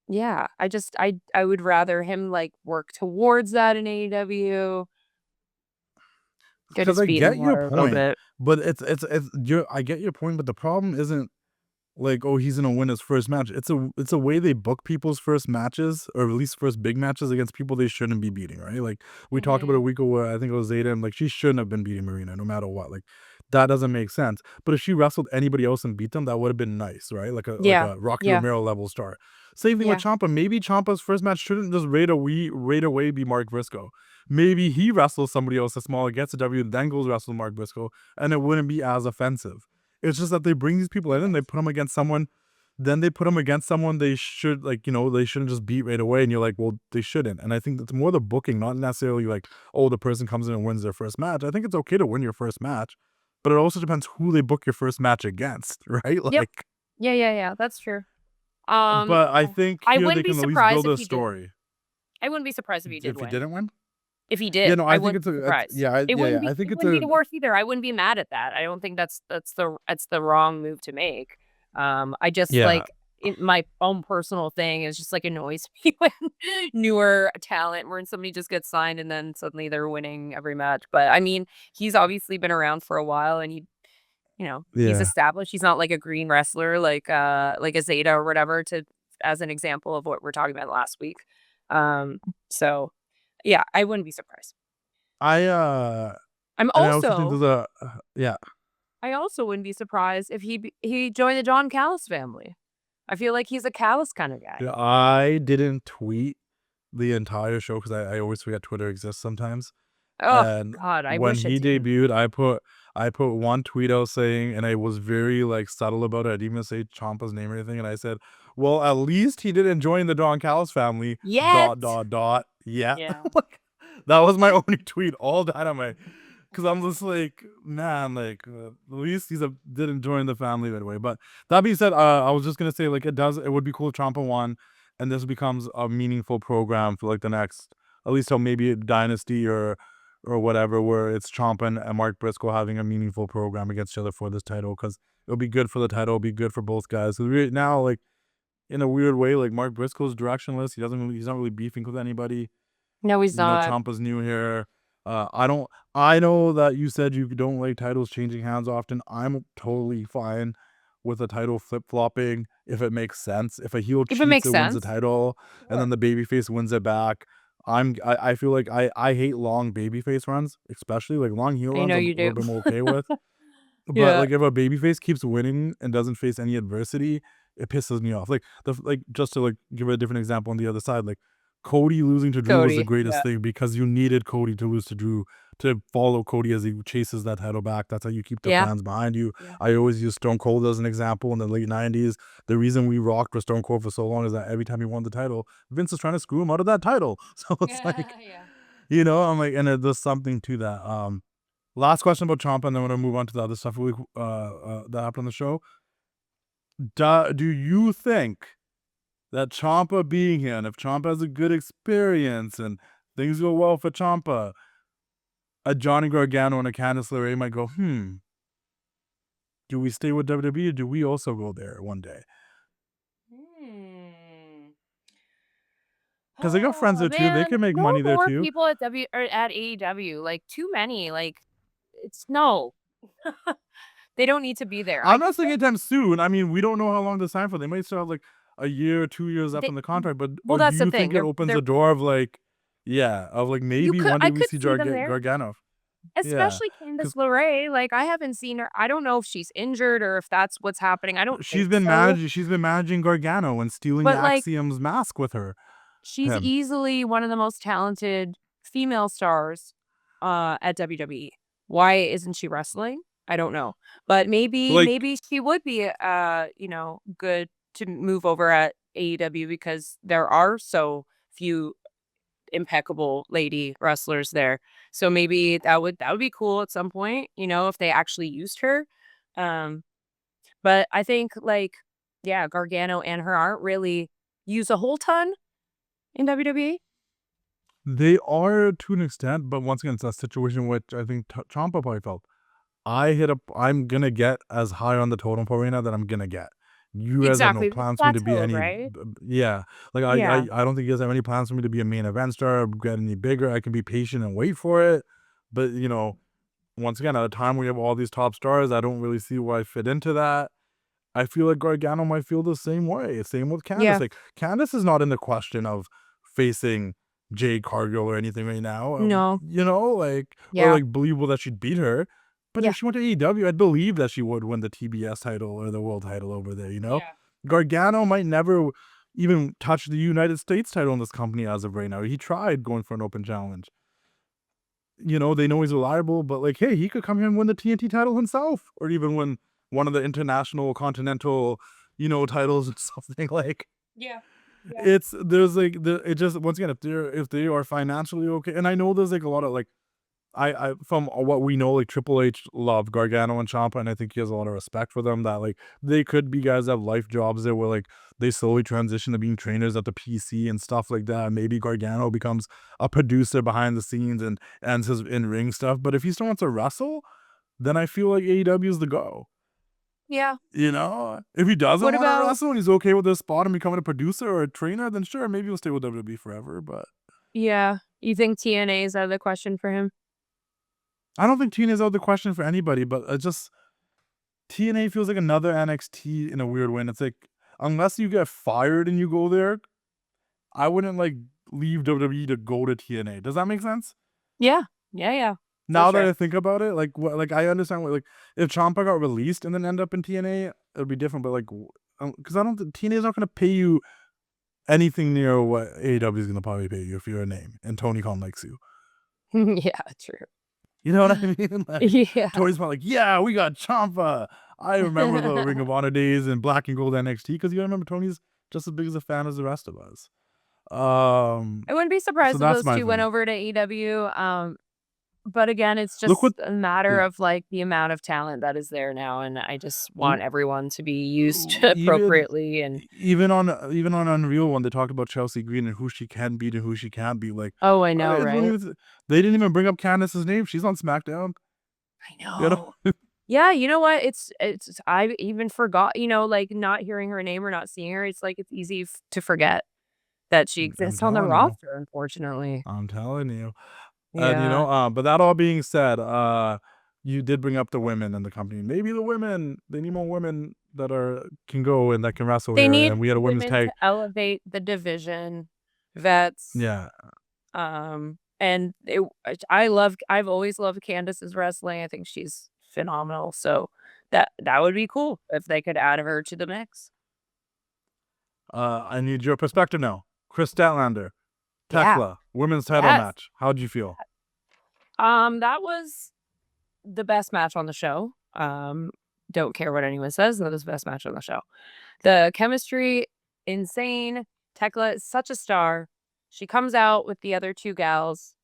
[SPEAKER 2] yeah, I would rather him like work towards that in AEW.
[SPEAKER 1] Because I get your point, but I get your point, but the problem isn't like, oh, he's gonna win his first match. It's a way they book people's first matches, or at least first big matches against people they shouldn't be beating, right? Like we talked about a week ago, I think it was Zeta, and like she shouldn't have been beating Marina no matter what. Like that doesn't make sense. But if she wrestled anybody else and beat them, that would have been nice, right? Like a Rocky Romero level star. Same thing with Ciampa. Maybe Ciampa's first match shouldn't just right away be Mark Briscoe. Maybe he wrestles somebody else that's smaller, gets a W, then goes wrestle Mark Briscoe, and it wouldn't be as offensive. It's just that they bring these people in and they put them against someone. Then they put them against someone they should, like, they shouldn't just beat right away. And you're like, well, they shouldn't. And I think that's more the booking, not necessarily like, oh, the person comes in and wins their first match. I think it's okay to win your first match, but it also depends who they book your first match against, right? Like,
[SPEAKER 2] yeah, that's true.
[SPEAKER 1] But I think
[SPEAKER 2] I
[SPEAKER 1] here
[SPEAKER 2] wouldn't
[SPEAKER 1] they
[SPEAKER 2] be
[SPEAKER 1] can at least
[SPEAKER 2] surprised
[SPEAKER 1] build
[SPEAKER 2] if
[SPEAKER 1] a
[SPEAKER 2] he
[SPEAKER 1] story.
[SPEAKER 2] I wouldn't be surprised if he did
[SPEAKER 1] If he
[SPEAKER 2] win.
[SPEAKER 1] didn't win?
[SPEAKER 2] If he did,
[SPEAKER 1] Yeah, no, I think
[SPEAKER 2] wouldn't be surprised. It wouldn't be,
[SPEAKER 1] I think
[SPEAKER 2] it wouldn't be the worst either. I wouldn't be mad at that. I don't think that's the wrong move to make. I just like my own personal thing is just like annoys me when newer talent, when somebody just gets signed and then suddenly they're winning every match. But I mean, he's obviously been around for a while and he's established. He's not like a green wrestler like a Zeta or whatever, as an example of what we're talking about last week. So yeah, I wouldn't be surprised.
[SPEAKER 1] I'm also think there's
[SPEAKER 2] I also wouldn't be surprised if he joined the John Callis family. I feel like he's a Callis kind of guy.
[SPEAKER 1] I didn't tweet the entire show because I always forget Twitter exists sometimes.
[SPEAKER 2] Oh
[SPEAKER 1] and
[SPEAKER 2] God, I
[SPEAKER 1] when
[SPEAKER 2] wish
[SPEAKER 1] he debuted, I put one tweet out saying, and I was very like subtle about it. I didn't even say Ciampa's name or anything, and I said, "Well, at least he didn't join the Don Callis family."
[SPEAKER 2] Yeah.
[SPEAKER 1] Yeah. That was my only tweet all Dynamite. Because I'm just like, man, like at least didn't join the family right away. But that being said, I was just gonna say, like, it would be cool if Ciampa won, and this becomes a meaningful program for like the next, at least till maybe Dynasty or whatever, where it's Ciampa and Mark Briscoe having a meaningful program against each other for this title, because it'll be good for the title, it'll be good for both guys. Because right now, like, in a weird way, like Mark Briscoe's directionless. He's not really beefing with anybody.
[SPEAKER 2] No, he's not.
[SPEAKER 1] Ciampa's new here. I know that you said you don't like titles changing hands often. I'm totally fine with a title flip-flopping if it makes sense. If a heel cheats and wins the title, and then the babyface wins it back. I feel like I hate long babyface runs, especially like long heel runs. I'm a little bit more okay with. But like if a babyface keeps winning and doesn't face any adversity, it pisses me off. Like just to like give a different example on the other side, like Cody losing to Drew was the greatest thing, because you needed Cody to lose to Drew to follow Cody as he chases that title back. That's how you keep the fans behind you. I always use Stone Cold as an example in the late 90s. The reason we rocked with Stone Cold for so long is that every time he won the title, Vince was trying to screw him out of that title. So it's I'm like, and there's something to that. Last question about Ciampa, and then we're going to move on to the other stuff that happened on the show. Do you think that Ciampa being here, and if Ciampa has a good experience and things go well for Ciampa, a Johnny Gargano and a Candice LeRae might go, do we stay with WWE or do we also go there one day? Because they got friends there too. They can make money there too.
[SPEAKER 2] People at AEW, like too many. Like no. They don't need to be there.
[SPEAKER 1] I'm not saying anytime soon. I mean, we don't know how long to sign for. They might still have like a year or 2 years left in the contract, but
[SPEAKER 2] that's
[SPEAKER 1] do you
[SPEAKER 2] the
[SPEAKER 1] think
[SPEAKER 2] thing.
[SPEAKER 1] It opens the door of like maybe one day we see Gargano? Yeah,
[SPEAKER 2] Especially Candice
[SPEAKER 1] because
[SPEAKER 2] LeRae. Like, I haven't seen her. I don't know if she's injured or if that's what's happening. I don't think so.
[SPEAKER 1] she's been managing Gargano and stealing
[SPEAKER 2] But, like,
[SPEAKER 1] Axiom's mask with her.
[SPEAKER 2] she's
[SPEAKER 1] Him.
[SPEAKER 2] easily one of the most talented female stars at WWE. Why isn't she wrestling? I don't know. But maybe
[SPEAKER 1] Like,
[SPEAKER 2] maybe she would be good to move over at AEW because there are so few impeccable lady wrestlers there. So maybe that would be cool at some point, if they actually used her. Um but I think yeah, Gargano and her aren't really used a whole ton in WWE.
[SPEAKER 1] they are to an extent, but once again, it's a situation which I think Ciampa probably felt. I'm gonna get as high on the totem pole right now that I'm gonna get. You guys have no
[SPEAKER 2] Exactly.
[SPEAKER 1] plans for me to be
[SPEAKER 2] Plateaued,
[SPEAKER 1] any,
[SPEAKER 2] right?
[SPEAKER 1] yeah. Like
[SPEAKER 2] Yeah.
[SPEAKER 1] I don't think you guys have any plans for me to be a main event star or get any bigger. I can be patient and wait for it, but once again, at a time where you have all these top stars, I don't really see where I fit into that. I feel like Gargano might feel the same way. Same with Candice.
[SPEAKER 2] Yeah.
[SPEAKER 1] Like Candice is not in the question of facing Jade Cargill or anything right now.
[SPEAKER 2] No.
[SPEAKER 1] Or
[SPEAKER 2] Yeah.
[SPEAKER 1] believable that she'd beat her. But
[SPEAKER 2] Yeah.
[SPEAKER 1] if she went to AEW, I'd believe that she would win the TBS title or the world title over there.
[SPEAKER 2] Yeah.
[SPEAKER 1] Gargano might never even touch the United States title in this company as of right now. He tried going for an open challenge. They know he's reliable, but hey, he could come here and win the TNT title himself, or even win one of the international continental, titles or something.
[SPEAKER 2] Yeah. Yeah.
[SPEAKER 1] It just, once again, if they are financially okay, and I know there's a lot of I from what we know, Triple H loved Gargano and Ciampa, and I think he has a lot of respect for them, that they could be guys that have life jobs there where they slowly transition to being trainers at the PC and stuff like that. Maybe Gargano becomes a producer behind the scenes and his in-ring stuff. But if he still wants to wrestle, then I feel like AEW is the go.
[SPEAKER 2] Yeah.
[SPEAKER 1] If he doesn't
[SPEAKER 2] What
[SPEAKER 1] want to
[SPEAKER 2] about
[SPEAKER 1] wrestle and he's okay with this spot and becoming a producer or a trainer, then sure, maybe he'll stay with WWE forever. But
[SPEAKER 2] yeah, you think TNA is out of the question for him?
[SPEAKER 1] I don't think TNA is out of the question for anybody, but TNA feels like another NXT in a weird way. And it's unless you get fired and you go there, I wouldn't leave WWE to go to TNA. Does that make sense?
[SPEAKER 2] Yeah. Yeah.
[SPEAKER 1] Now that
[SPEAKER 2] sure.
[SPEAKER 1] I think about it, I understand if Ciampa got released and then end up in TNA, it would be different. But because I don't think TNA is not going to pay you anything near what AEW is going to probably pay you if you're a name and Tony Khan likes you.
[SPEAKER 2] Yeah, true.
[SPEAKER 1] You know what I mean?
[SPEAKER 2] Yeah.
[SPEAKER 1] Tony's probably yeah, we got Ciampa. I remember the Ring of Honor days and Black and Gold NXT, because you remember Tony's just as big as a fan as the rest of us.
[SPEAKER 2] I wouldn't be surprised if
[SPEAKER 1] that's
[SPEAKER 2] those two went
[SPEAKER 1] thing.
[SPEAKER 2] over to AEW. But again, it's just a matter of the amount of talent that is there now, and I just want everyone to be used appropriately. And
[SPEAKER 1] even on Unreal, when they talked about Chelsea Green and who she can beat and who she can't beat,
[SPEAKER 2] oh, I know, right?
[SPEAKER 1] They didn't even bring up Candice's name. She's on SmackDown.
[SPEAKER 2] I know. Yeah, you know what? It's I even forgot. Not hearing her name or not seeing her. It's it's easy to forget that she exists on the roster. Unfortunately,
[SPEAKER 1] I'm telling you.
[SPEAKER 2] yeah.
[SPEAKER 1] And but that all being said, you did bring up the women in the company. Maybe the women, they need more women that can go and that can wrestle
[SPEAKER 2] They
[SPEAKER 1] here.
[SPEAKER 2] need
[SPEAKER 1] And we had a women's
[SPEAKER 2] women
[SPEAKER 1] tag.
[SPEAKER 2] to elevate the division. Vets.
[SPEAKER 1] Yeah.
[SPEAKER 2] And I've always loved Candice's wrestling. I think she's phenomenal. So that would be cool if they could add her to the mix.
[SPEAKER 1] I need your perspective now. Chris Statlander,
[SPEAKER 2] Yeah.
[SPEAKER 1] Tekla, women's title match. How'd you feel?
[SPEAKER 2] That was the best match on the show. Don't care what anyone says. That was the best match on the show. The chemistry, insane. Tekla is such a star. She comes out with the other two gals,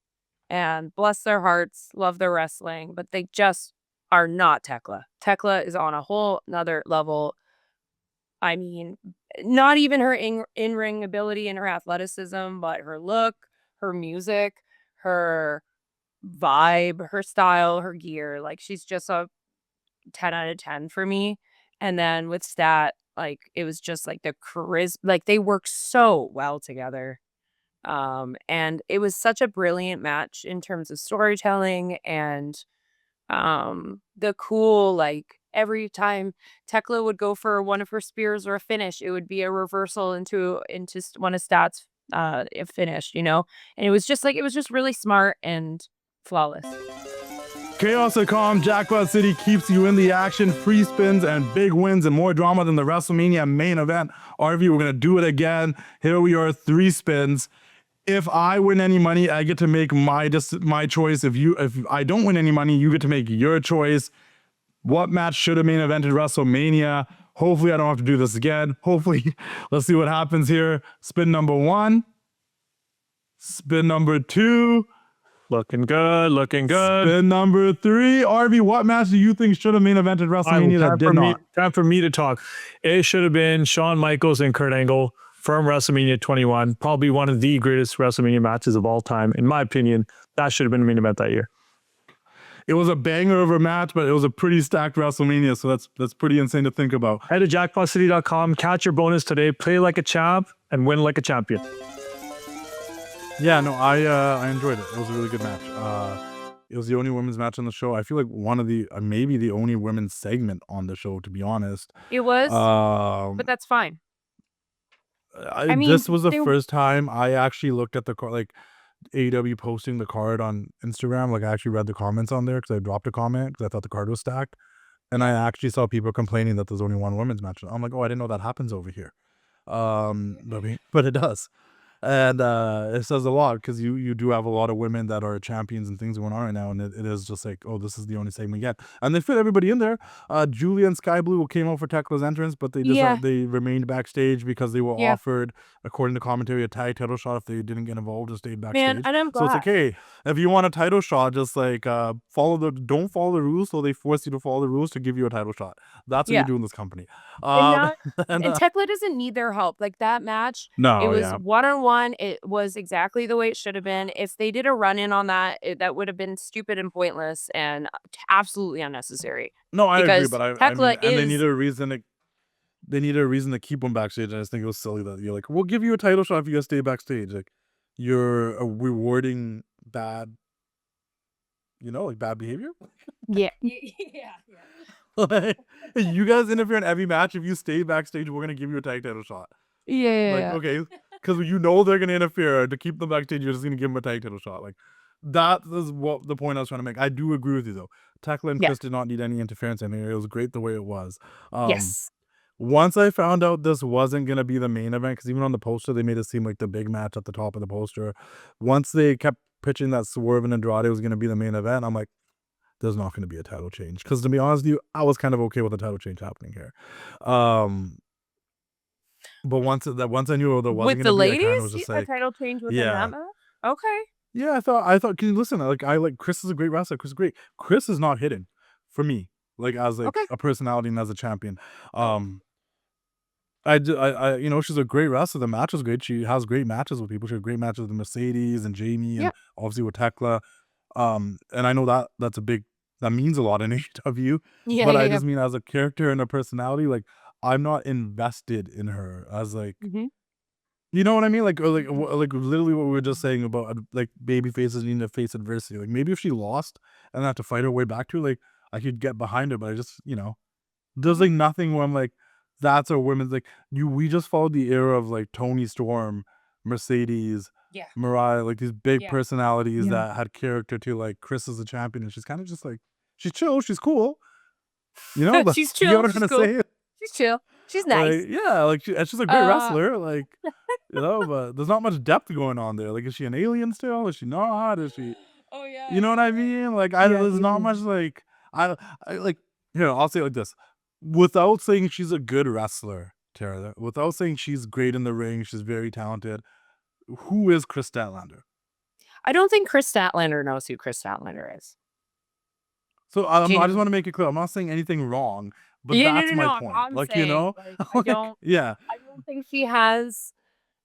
[SPEAKER 2] and bless their hearts, love their wrestling, but they just are not Tekla. Tekla is on a whole nother level. I mean, not even her in-ring ability and her athleticism, but her look, her music, her vibe, her style, her gear. She's just a 10 out of 10 for me. And then with Stat, it was just the charisma. They work so well together. And it was such a brilliant match in terms of storytelling and the cool, every time Tekla would go for one of her spears or a finish, it would be a reversal into one of Stat's finish, and it was just really smart and flawless.
[SPEAKER 1] Chaos.com, Jackpot City keeps you in the action. Free spins and big wins and more drama than the WrestleMania main event. RV, we're going to do it again. Here we are, 3 spins. If I win any money, I get to make my choice. If I don't win any money, you get to make your choice. What match should have main evented WrestleMania? Hopefully I don't have to do this again. Hopefully, let's see what happens here. Spin number 1. Spin number 2.
[SPEAKER 3] Looking good, looking good.
[SPEAKER 1] Spin number 3. RV, what match do you think should have main evented WrestleMania that did not?
[SPEAKER 3] Time for me to talk. It should have been Shawn Michaels and Kurt Angle from WrestleMania 21. Probably one of the greatest WrestleMania matches of all time. In my opinion, that should have been the main event that year.
[SPEAKER 1] It was a banger of a match, but it was a pretty stacked WrestleMania, so that's pretty insane to think about.
[SPEAKER 3] Head to jackpotcity.com, catch your bonus today, play like a champ, and win like a champion.
[SPEAKER 1] Yeah, no, I enjoyed it. It was a really good match. It was the only women's match on the show. I feel like one of the maybe the only women's segment on the show, to be honest.
[SPEAKER 2] It was, but that's fine.
[SPEAKER 1] I mean, this was the first time I actually looked at the card, like AEW posting the card on Instagram. Like I actually read the comments on there because I dropped a comment because I thought the card was stacked, and I actually saw people complaining that there's only one women's match. I'm like, oh, I didn't know that happens over here, but it does. And it says a lot because you do have a lot of women that are champions and things going on right now, and it is just like, oh, this is the only segment yet, and they fit everybody in there. Julia and Sky Blue came out for Tekla's entrance, but they they remained backstage because they were offered, according to commentary, a tag title shot if they didn't get involved and stayed backstage.
[SPEAKER 2] Man, and I'm glad.
[SPEAKER 1] So it's like, hey, if you want a title shot, just like don't follow the rules, so they force you to follow the rules to give you a title shot. That's what you do in this company.
[SPEAKER 2] And Tekla doesn't need their help. Like that match, it was one-on-one. It was exactly the way it should have been. If they did a run-in on that, that would have been stupid and pointless and absolutely unnecessary.
[SPEAKER 1] No, I agree, but I mean, and they need a reason to keep them backstage. And I just think it was silly that you're like, we'll give you a title shot if you guys stay backstage. Like you're rewarding bad, like bad behavior.
[SPEAKER 2] Yeah.
[SPEAKER 1] Like, you guys interfere in every match. If you stay backstage, we're gonna give you a tag title shot.
[SPEAKER 2] Yeah.
[SPEAKER 1] Okay, because they're gonna interfere to keep them backstage. You're just gonna give them a tag title shot. Like that is what the point I was trying to make. I do agree with you though. Tekla and Chris did not need any interference in here. It was great the way it was.
[SPEAKER 2] Yes.
[SPEAKER 1] Once I found out this wasn't gonna be the main event, because even on the poster they made it seem like the big match at the top of the poster. Once they kept pitching that Swerve and Andrade was gonna be the main event, I'm like, there's not gonna be a title change. Because to be honest with you, I was kind of okay with the title change happening here. But once I knew there wasn't
[SPEAKER 2] with
[SPEAKER 1] gonna
[SPEAKER 2] the
[SPEAKER 1] be, I kind of
[SPEAKER 2] ladies,
[SPEAKER 1] was just
[SPEAKER 2] a
[SPEAKER 1] like,
[SPEAKER 2] title change within that match? Okay.
[SPEAKER 1] Yeah, I thought. Can you listen? I like Chris is a great wrestler. Chris is great. Chris is not hidden for me, like as like a personality and as a champion. She's a great wrestler. The match was great. She has great matches with people. She had great matches with Mercedes and Jamie, and obviously with Tekla. And I know that means a lot in AEW. But I just mean as a character and a personality, like I'm not invested in her as like, you know what I mean? Like literally what we were just saying about like baby faces needing to face adversity. Like maybe if she lost and have to fight her way back to, like I could get behind her, but I just, there's like nothing where I'm like, that's a women's, like we just followed the era of like Toni Storm, Mercedes, Mariah, like these big personalities that had character too. Like Chris is a champion and she's kind of just like, she's chill, she's cool.
[SPEAKER 2] She's chill. You know what I'm trying to say? She's chill. She's nice.
[SPEAKER 1] Like, she's a great wrestler. Like, but there's not much depth going on there. Like, is she an alien still? Is she not? Is she?
[SPEAKER 2] Oh yeah.
[SPEAKER 1] You know what I mean? Like, there's not much like I like. Here, I'll say it like this: without saying she's a good wrestler, Tara, without saying she's great in the ring, she's very talented. Who is Chris Statlander?
[SPEAKER 2] I don't think Chris Statlander knows who Chris Statlander is.
[SPEAKER 1] So I just want to make it clear. I'm not saying anything wrong. But that's my point.
[SPEAKER 2] I'm
[SPEAKER 1] like,
[SPEAKER 2] saying, I don't think she has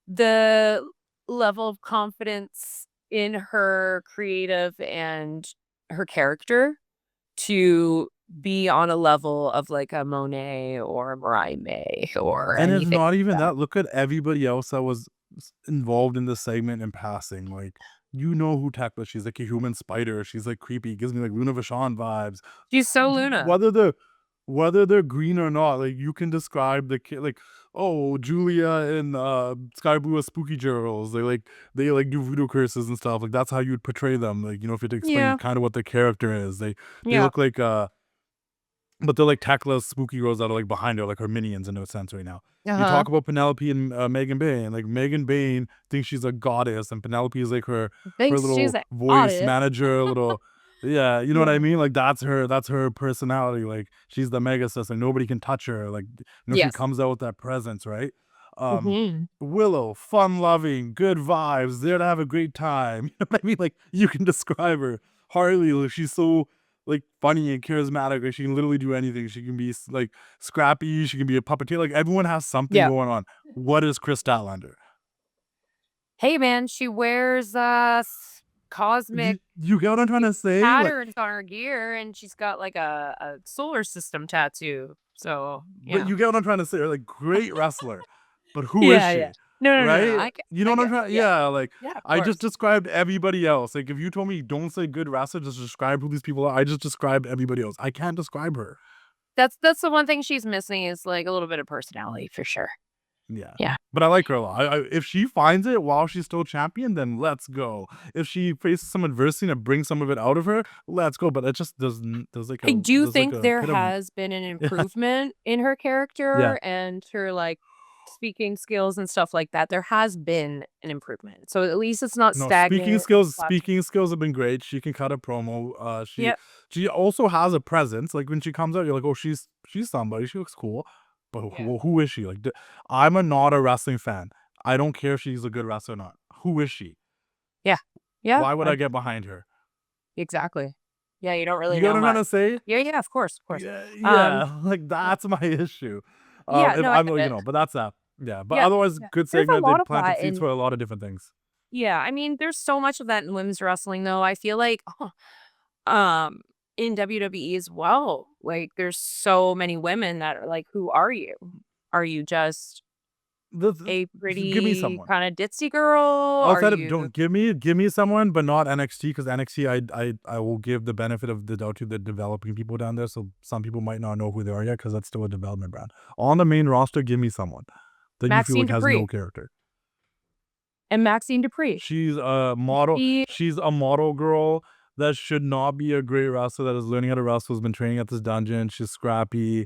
[SPEAKER 2] the level of confidence in her creative and her character to be on a level of like a Monet or a Mariah May or
[SPEAKER 1] anything. It's not even that. Look at everybody else that was involved in this segment in passing. Like, who Tekla? She's like a human spider. She's like creepy. Gives me like Luna Vachon vibes.
[SPEAKER 2] She's so Luna.
[SPEAKER 1] Whether they're green or not, like you can describe the kid. Like oh, Julia and Sky Blue are spooky girls. They like do voodoo curses and stuff. Like that's how you would portray them. Like, you know, if you had to explain
[SPEAKER 2] Yeah.
[SPEAKER 1] kind of what their character is. They
[SPEAKER 2] Yeah.
[SPEAKER 1] look like but they're like Tekla's spooky girls that are like behind her, like her minions in a sense right now. You talk about Penelope and Megan Bain. Like Megan Bain thinks she's a goddess, and Penelope is like her
[SPEAKER 2] Thinks she's
[SPEAKER 1] little
[SPEAKER 2] an
[SPEAKER 1] voice
[SPEAKER 2] audit.
[SPEAKER 1] manager, little yeah, you know what I
[SPEAKER 2] Yeah.
[SPEAKER 1] mean? Like that's her personality. Like she's the mega sis, and nobody can touch her. Like you know, she
[SPEAKER 2] Yes.
[SPEAKER 1] comes out with that presence, right?
[SPEAKER 2] Mhm.
[SPEAKER 1] Willow, fun loving, good vibes, there to have a great time. You know what I mean? Like you can describe her. Harley, like she's so like funny and charismatic. Like she can literally do anything. She can be like scrappy. She can be a puppeteer. Like everyone has something
[SPEAKER 2] Yeah.
[SPEAKER 1] going on. What is Chris Statlander?
[SPEAKER 2] Hey man, she wears cosmic
[SPEAKER 1] You get what I'm trying to say? Like,
[SPEAKER 2] patterns on her gear, and she's got like a solar system tattoo. So
[SPEAKER 1] but
[SPEAKER 2] yeah.
[SPEAKER 1] you get what I'm trying to say? Like great wrestler, but who is
[SPEAKER 2] Yeah,
[SPEAKER 1] she?
[SPEAKER 2] yeah. No.
[SPEAKER 1] Right? You know
[SPEAKER 2] I
[SPEAKER 1] what I'm
[SPEAKER 2] get.
[SPEAKER 1] trying?
[SPEAKER 2] Yeah.
[SPEAKER 1] Yeah, like
[SPEAKER 2] Yeah, of
[SPEAKER 1] I just
[SPEAKER 2] course.
[SPEAKER 1] described everybody else. Like if you told me don't say good wrestler, just describe who these people are. I just described everybody else. I can't describe her.
[SPEAKER 2] That's the one thing she's missing is like a little bit of personality for sure.
[SPEAKER 1] Yeah.
[SPEAKER 2] Yeah.
[SPEAKER 1] But I like her a lot. If she finds it while she's still champion, then let's go. If she faces some adversity and brings some of it out of her, let's go. But it just doesn't. There's like
[SPEAKER 2] I do
[SPEAKER 1] like
[SPEAKER 2] think
[SPEAKER 1] a
[SPEAKER 2] there
[SPEAKER 1] bit of
[SPEAKER 2] has been an
[SPEAKER 1] yeah.
[SPEAKER 2] improvement in her
[SPEAKER 1] Yeah.
[SPEAKER 2] character and her like speaking skills and stuff like that. There has been an improvement. So at least it's not
[SPEAKER 1] No,
[SPEAKER 2] stagnant or
[SPEAKER 1] speaking skills have been great. She can cut a promo.
[SPEAKER 2] Yep.
[SPEAKER 1] She also has a presence. Like when she comes out, you're like, oh, she's somebody. She looks cool. But
[SPEAKER 2] Yeah.
[SPEAKER 1] who is she? Like, I'm not a wrestling fan. I don't care if she's a good wrestler or not. Who is she?
[SPEAKER 2] Yeah. Yeah.
[SPEAKER 1] Why would I get behind her?
[SPEAKER 2] Exactly. Yeah, you don't really
[SPEAKER 1] You get
[SPEAKER 2] know
[SPEAKER 1] what I'm trying
[SPEAKER 2] much.
[SPEAKER 1] to say?
[SPEAKER 2] Yeah, of course.
[SPEAKER 1] Yeah, like that's my issue.
[SPEAKER 2] Yeah,
[SPEAKER 1] If
[SPEAKER 2] no, I
[SPEAKER 1] I'm,
[SPEAKER 2] get
[SPEAKER 1] you
[SPEAKER 2] it.
[SPEAKER 1] know, but that's that. Yeah, but
[SPEAKER 2] Yeah.
[SPEAKER 1] otherwise,
[SPEAKER 2] Yeah.
[SPEAKER 1] good
[SPEAKER 2] There's a
[SPEAKER 1] segment. They
[SPEAKER 2] lot of
[SPEAKER 1] planted
[SPEAKER 2] that
[SPEAKER 1] seeds
[SPEAKER 2] in
[SPEAKER 1] for a lot of different things.
[SPEAKER 2] yeah, I mean, there's so much of that in women's wrestling though. I feel like um in WWE as well. Like there's so many women that are like, who are you? Are you just a
[SPEAKER 1] Give me
[SPEAKER 2] pretty
[SPEAKER 1] someone.
[SPEAKER 2] kind of ditzy girl? Are
[SPEAKER 1] Outside of
[SPEAKER 2] you
[SPEAKER 1] don't give me someone, but not NXT because NXT I will give the benefit of the doubt to the developing people down there. So some people might not know who they are yet because that's still a development brand. On the main roster, give me someone that you feel
[SPEAKER 2] Maxine
[SPEAKER 1] like has no
[SPEAKER 2] Dupree?
[SPEAKER 1] character.
[SPEAKER 2] And Maxine Dupree.
[SPEAKER 1] She's a model.
[SPEAKER 2] She
[SPEAKER 1] She's a model girl that should not be a great wrestler. That is learning how to wrestle. Has been training at this dungeon. She's scrappy.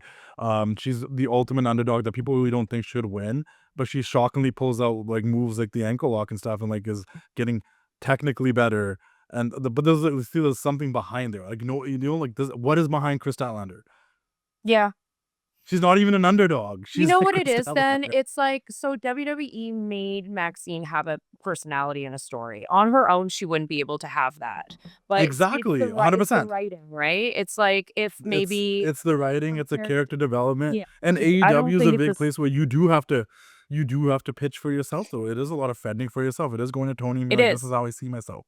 [SPEAKER 1] She's the ultimate underdog that people really don't think should win. But she shockingly pulls out like moves like the ankle lock and stuff, and like is getting technically better. And but there's something behind there. Like you know like this. What is behind Chris Statlander?
[SPEAKER 2] yeah.
[SPEAKER 1] She's not even an underdog.
[SPEAKER 2] You
[SPEAKER 1] She's
[SPEAKER 2] know
[SPEAKER 1] like
[SPEAKER 2] what it
[SPEAKER 1] Chris
[SPEAKER 2] is then?
[SPEAKER 1] Statlander.
[SPEAKER 2] It's like, so WWE made Maxine have a personality and a story. On her own, she wouldn't be able to have that. But
[SPEAKER 1] Exactly,
[SPEAKER 2] it's the
[SPEAKER 1] 100%.
[SPEAKER 2] writing, right? It's like if maybe
[SPEAKER 1] It's the writing,
[SPEAKER 2] her
[SPEAKER 1] it's a
[SPEAKER 2] character
[SPEAKER 1] character development,
[SPEAKER 2] yeah.
[SPEAKER 1] and
[SPEAKER 2] I don't
[SPEAKER 1] AEW is a
[SPEAKER 2] think it's
[SPEAKER 1] big
[SPEAKER 2] a
[SPEAKER 1] place where you do have to pitch for yourself though. It is a lot of fending for yourself. It is going to Tony and be
[SPEAKER 2] it
[SPEAKER 1] like, this
[SPEAKER 2] is.
[SPEAKER 1] is how I see myself.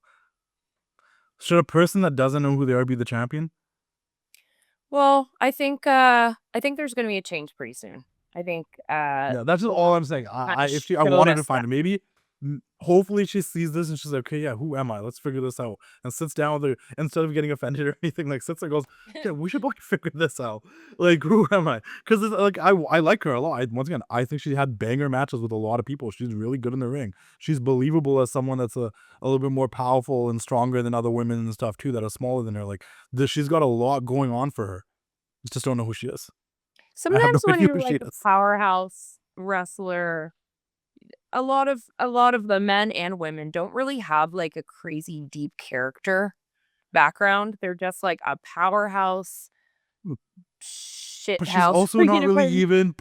[SPEAKER 1] Should a person that doesn't know who they are be the champion?
[SPEAKER 2] Well, I think there's gonna be a change pretty soon. I think
[SPEAKER 1] Yeah, that's just
[SPEAKER 2] the
[SPEAKER 1] all
[SPEAKER 2] last
[SPEAKER 1] I'm saying.
[SPEAKER 2] kinda
[SPEAKER 1] I
[SPEAKER 2] showed
[SPEAKER 1] wanted to
[SPEAKER 2] us
[SPEAKER 1] find
[SPEAKER 2] that.
[SPEAKER 1] it. Maybe hopefully she sees this and she's like, okay, yeah, who am I? Let's figure this out. And sits down with her instead of getting offended or anything, like sits there and goes, yeah, we should probably figure this out. Like, who am I? Because like I like her a lot. Once again, I think she had banger matches with a lot of people. She's really good in the ring. She's believable as someone that's a little bit more powerful and stronger than other women and stuff too that are smaller than her. Like she's got a lot going on for her. Just don't know who she is. I have no
[SPEAKER 2] Sometimes when
[SPEAKER 1] idea
[SPEAKER 2] you're
[SPEAKER 1] who she
[SPEAKER 2] like a
[SPEAKER 1] is.
[SPEAKER 2] powerhouse wrestler, a lot of the men and women don't really have like a crazy deep character background. They're just like a powerhouse shit
[SPEAKER 1] But she's
[SPEAKER 2] house.
[SPEAKER 1] also
[SPEAKER 2] You
[SPEAKER 1] not
[SPEAKER 2] know
[SPEAKER 1] really
[SPEAKER 2] what I mean?
[SPEAKER 1] even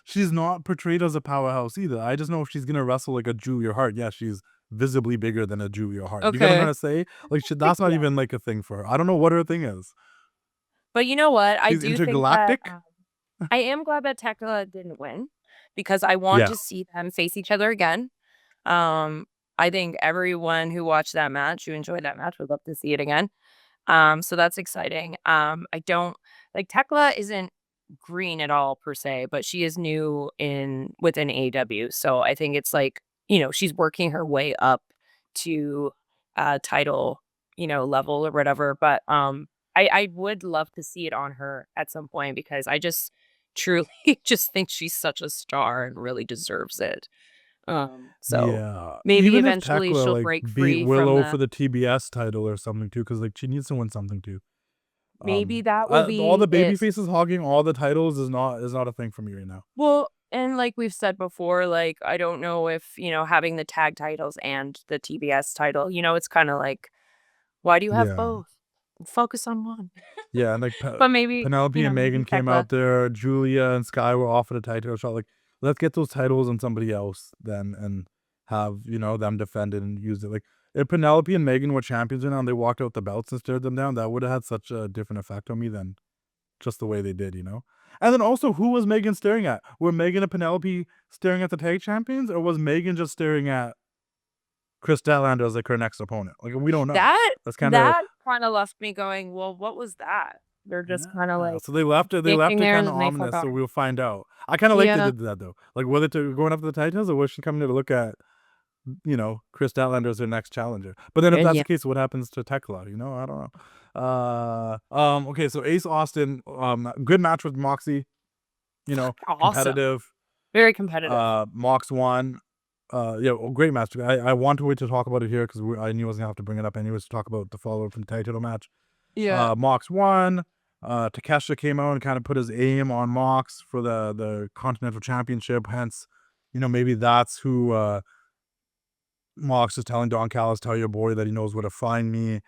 [SPEAKER 1] she's not portrayed as a powerhouse either. I just know if she's gonna wrestle like a Julia Hart, yeah, she's visibly bigger than a Julia Hart. You get what I'm
[SPEAKER 2] Okay.
[SPEAKER 1] trying to say? Like that's not
[SPEAKER 2] Yeah.
[SPEAKER 1] even like a thing for her. I don't know what her thing is.
[SPEAKER 2] But you know what? I
[SPEAKER 1] She's
[SPEAKER 2] do think that
[SPEAKER 1] intergalactic?
[SPEAKER 2] I am glad that Tekla didn't win because I want
[SPEAKER 1] Yeah.
[SPEAKER 2] to see them face each other again. Um, I think everyone who watched that match, who enjoyed that match, would love to see it again. So that's exciting. I don't like Tekla isn't green at all per se, but she is new within AEW. So I think it's like, she's working her way up to title, level or whatever. But I would love to see it on her at some point because truly just think she's such a star and really deserves it. So
[SPEAKER 1] Yeah.
[SPEAKER 2] maybe
[SPEAKER 1] Even if
[SPEAKER 2] eventually
[SPEAKER 1] Tekla
[SPEAKER 2] she'll
[SPEAKER 1] like
[SPEAKER 2] break
[SPEAKER 1] beat
[SPEAKER 2] free from
[SPEAKER 1] Willow for
[SPEAKER 2] the.
[SPEAKER 1] the TBS title or something too, because like she needs to win something too.
[SPEAKER 2] Maybe that will
[SPEAKER 1] All the
[SPEAKER 2] be
[SPEAKER 1] baby
[SPEAKER 2] it.
[SPEAKER 1] faces hogging all the titles is not a thing for me right now.
[SPEAKER 2] Well, and like we've said before, like I don't know if, having the tag titles and the TBS title, it's kind of like, why do you have
[SPEAKER 1] Yeah.
[SPEAKER 2] both? Focus on one.
[SPEAKER 1] Yeah, and like
[SPEAKER 2] But maybe,
[SPEAKER 1] Penelope and
[SPEAKER 2] maybe
[SPEAKER 1] Megan came
[SPEAKER 2] Tekla.
[SPEAKER 1] out there. Julia and Sky were offered a title shot. Like, let's get those titles on somebody else then, and have them defend it and use it. Like, if Penelope and Megan were champions right now and they walked out with the belts and stared them down, that would have had such a different effect on me than just the way they did. And then also, who was Megan staring at? Were Megan and Penelope staring at the tag champions, or was Megan just staring at Chris Statlander as like her next opponent? Like, we don't know. That's kind of
[SPEAKER 2] left me going, well, what was that? They're just kind of like
[SPEAKER 1] so they left it
[SPEAKER 2] standing there
[SPEAKER 1] kind
[SPEAKER 2] and
[SPEAKER 1] of
[SPEAKER 2] then they
[SPEAKER 1] ominous, so
[SPEAKER 2] forgot.
[SPEAKER 1] we'll find out. I kind of like they
[SPEAKER 2] Yeah.
[SPEAKER 1] did that though. Like, whether to going after the titles or was she coming there to look at Chris Statlander as their next challenger. But then if that's
[SPEAKER 2] Yeah.
[SPEAKER 1] the case, what happens to Tekla? I don't know. Okay, so Ace Austin, good match with Moxie.
[SPEAKER 2] Awesome.
[SPEAKER 1] Competitive.
[SPEAKER 2] Very competitive.
[SPEAKER 1] Mox won. Great match. I want to wait to talk about it here because I knew I was gonna have to bring it up anyways to talk about the follow-up from the tag title match.
[SPEAKER 2] Yeah.
[SPEAKER 1] Mox won. Takeshita came out and kind of put his aim on Mox for the Continental Championship. Hence, maybe that's who Mox is telling Don Callis, tell your boy that he knows where to find me.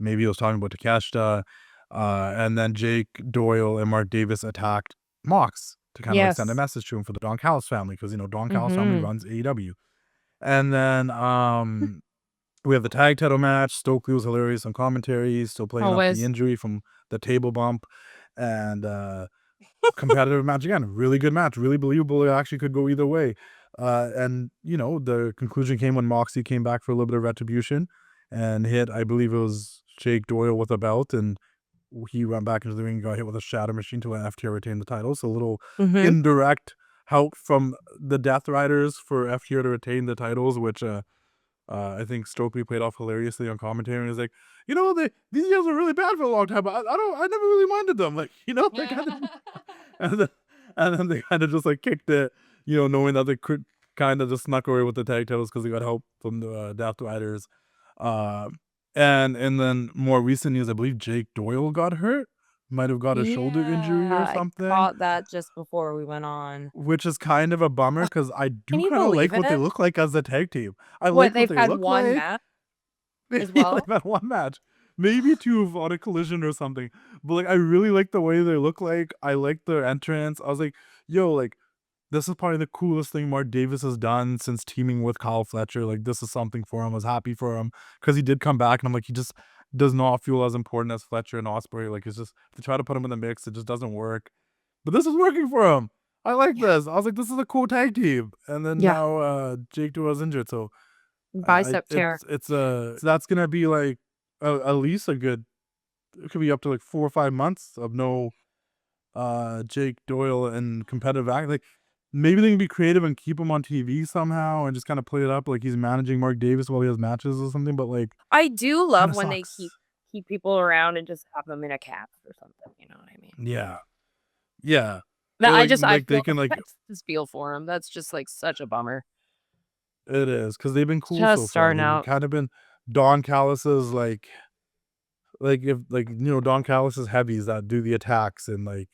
[SPEAKER 1] Maybe he was talking about Takeshita. And then Jake Doyle and Mark Davis attacked Mox to kind of like send a message to him for the Don Callis family, because Don Callis family runs AEW. And then we have the tag title match. Stokely was hilarious on commentary, still playing up the injury from the table bump. And competitive match again. Really good match. Really believable. It actually could go either way. And the conclusion came when Moxie came back for a little bit of retribution and hit, I believe it was Jake Doyle with a belt, and he went back into the ring and got hit with a shatter machine to let FTR retain the title. So a little indirect help from the Death Riders for FTR to retain the titles, which I think Stokely played off hilariously on commentary. And he's like, these guys were really bad for a long time, but I never really minded them. Like, they kind of, and then they kind of just like kicked it, knowing that they could kind of just snuck away with the tag titles because they got help from the Death Riders. And then more recent news, I believe Jake Doyle got hurt. Might have got a shoulder injury or something.
[SPEAKER 2] I caught that just before we went on.
[SPEAKER 1] Which is kind of a bummer because I do kind of like what they look like as a tag team. I like what they
[SPEAKER 2] had
[SPEAKER 1] look
[SPEAKER 2] one
[SPEAKER 1] like.
[SPEAKER 2] match as well?
[SPEAKER 1] They've had one match. Maybe two on a collision or something. But like, I really like the way they look like. I like their entrance. I was like, yo, like, this is probably the coolest thing Mark Davis has done since teaming with Kyle Fletcher. Like, this is something for him. I was happy for him because he did come back, and I'm like, he just does not feel as important as Fletcher and Ospreay. Like, it's just, to try to put him in the mix, it just doesn't work. But this is working for him. I like this. I was like, this is a cool tag team. And then now Jake Doyle's injured, so
[SPEAKER 2] bicep tear.
[SPEAKER 1] That's gonna be like at least a good. It could be up to like 4 or 5 months of no Jake Doyle and competitive act. Like, maybe they can be creative and keep him on TV somehow and just kind of play it up like he's managing Mark Davis while he has matches or something. But like,
[SPEAKER 2] I do love when they keep people around and just have them in a cast or something. You know what I mean?
[SPEAKER 1] Yeah.
[SPEAKER 2] I just feel for him. That's just like such a bummer.
[SPEAKER 1] It is, because they've been cool
[SPEAKER 2] just
[SPEAKER 1] so far.
[SPEAKER 2] Starting
[SPEAKER 1] They've
[SPEAKER 2] out.
[SPEAKER 1] kind of been Don Callis's if Don Callis's heavies that do the attacks and like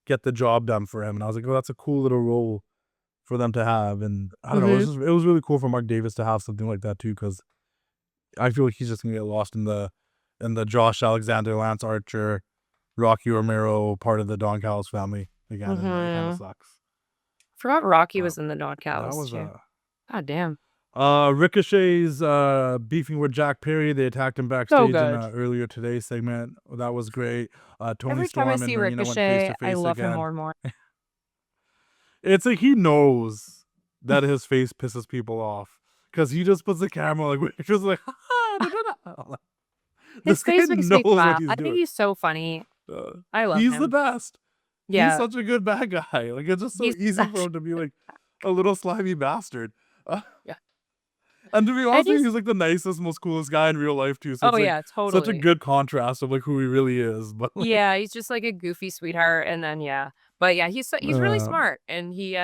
[SPEAKER 1] get the job done for him. And I was like, oh, that's a cool little role for them to have. And I don't know, it was really cool for Mark Davis to have something like that too, because I feel like he's just gonna get lost in the Josh Alexander, Lance Archer, Rocky Romero part of the Don Callis family again. And it kind of sucks.
[SPEAKER 2] Forgot Rocky was in the Don Callis.
[SPEAKER 1] That was
[SPEAKER 2] God damn.
[SPEAKER 1] Ricochet's beefing with Jack Perry. They attacked him backstage in earlier today's segment. That was great. Tony
[SPEAKER 2] Every
[SPEAKER 1] Storm
[SPEAKER 2] time I see
[SPEAKER 1] and Marina
[SPEAKER 2] Ricochet,
[SPEAKER 1] went face to face
[SPEAKER 2] I love
[SPEAKER 1] again.
[SPEAKER 2] him more and more.
[SPEAKER 1] It's like he knows that his face pisses people off because he just puts the camera like just like
[SPEAKER 2] his face makes me laugh. I think he's so funny. I love him.
[SPEAKER 1] He's the best.
[SPEAKER 2] Yeah,
[SPEAKER 1] he's such a good bad guy. Like, it's just so easy for him to be like a little slimy bastard. And to be
[SPEAKER 2] And
[SPEAKER 1] honest,
[SPEAKER 2] he's
[SPEAKER 1] he's like the nicest, most coolest guy in real life too. So
[SPEAKER 2] oh
[SPEAKER 1] it's like
[SPEAKER 2] yeah,
[SPEAKER 1] such a
[SPEAKER 2] totally.
[SPEAKER 1] good contrast of like who he really is. But like,
[SPEAKER 2] Yeah, he's just like a goofy sweetheart, and then yeah, but yeah, he's really
[SPEAKER 1] uh,
[SPEAKER 2] smart, and he's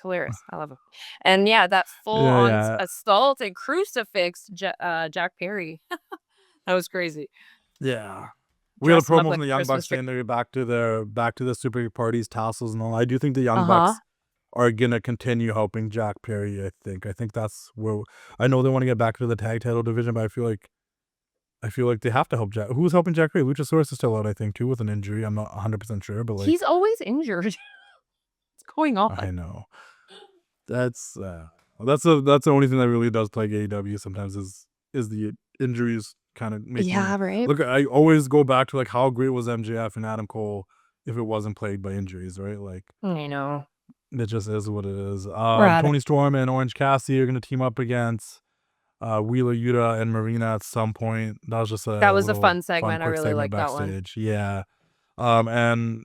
[SPEAKER 2] hilarious. I love him, and yeah, that full
[SPEAKER 1] yeah,
[SPEAKER 2] on
[SPEAKER 1] yeah,
[SPEAKER 2] assault and crucifix Jack Perry, that was crazy.
[SPEAKER 1] yeah. We had a
[SPEAKER 2] Dress him up
[SPEAKER 1] promo
[SPEAKER 2] like
[SPEAKER 1] from the
[SPEAKER 2] a
[SPEAKER 1] Young
[SPEAKER 2] Christmas
[SPEAKER 1] Bucks
[SPEAKER 2] tree.
[SPEAKER 1] saying they're back to the super parties, tassels, and all. I do think the Young
[SPEAKER 2] Uh-huh.
[SPEAKER 1] Bucks are gonna continue helping Jack Perry. I think that's where I know they want to get back to the tag title division, but I feel like they have to help Jack. Who's helping Jack Perry? Luchasaurus is still out, I think, too, with an injury. I'm not 100% sure, but like
[SPEAKER 2] He's always injured. What's going on?
[SPEAKER 1] I know that's that's the only thing that really does plague AEW sometimes is the injuries kind of making.
[SPEAKER 2] Yeah, right?
[SPEAKER 1] Look, I always go back to like how great was MJF and Adam Cole if it wasn't plagued by injuries, right? Like
[SPEAKER 2] I know.
[SPEAKER 1] it just is what it is.
[SPEAKER 2] We're at it.
[SPEAKER 1] Tony Storm and Orange Cassidy are gonna team up against Wheeler Yuta and Marina at some point. That was just a
[SPEAKER 2] That was a
[SPEAKER 1] little
[SPEAKER 2] fun segment. I
[SPEAKER 1] quick
[SPEAKER 2] really
[SPEAKER 1] segment
[SPEAKER 2] like that one.
[SPEAKER 1] backstage. Yeah. And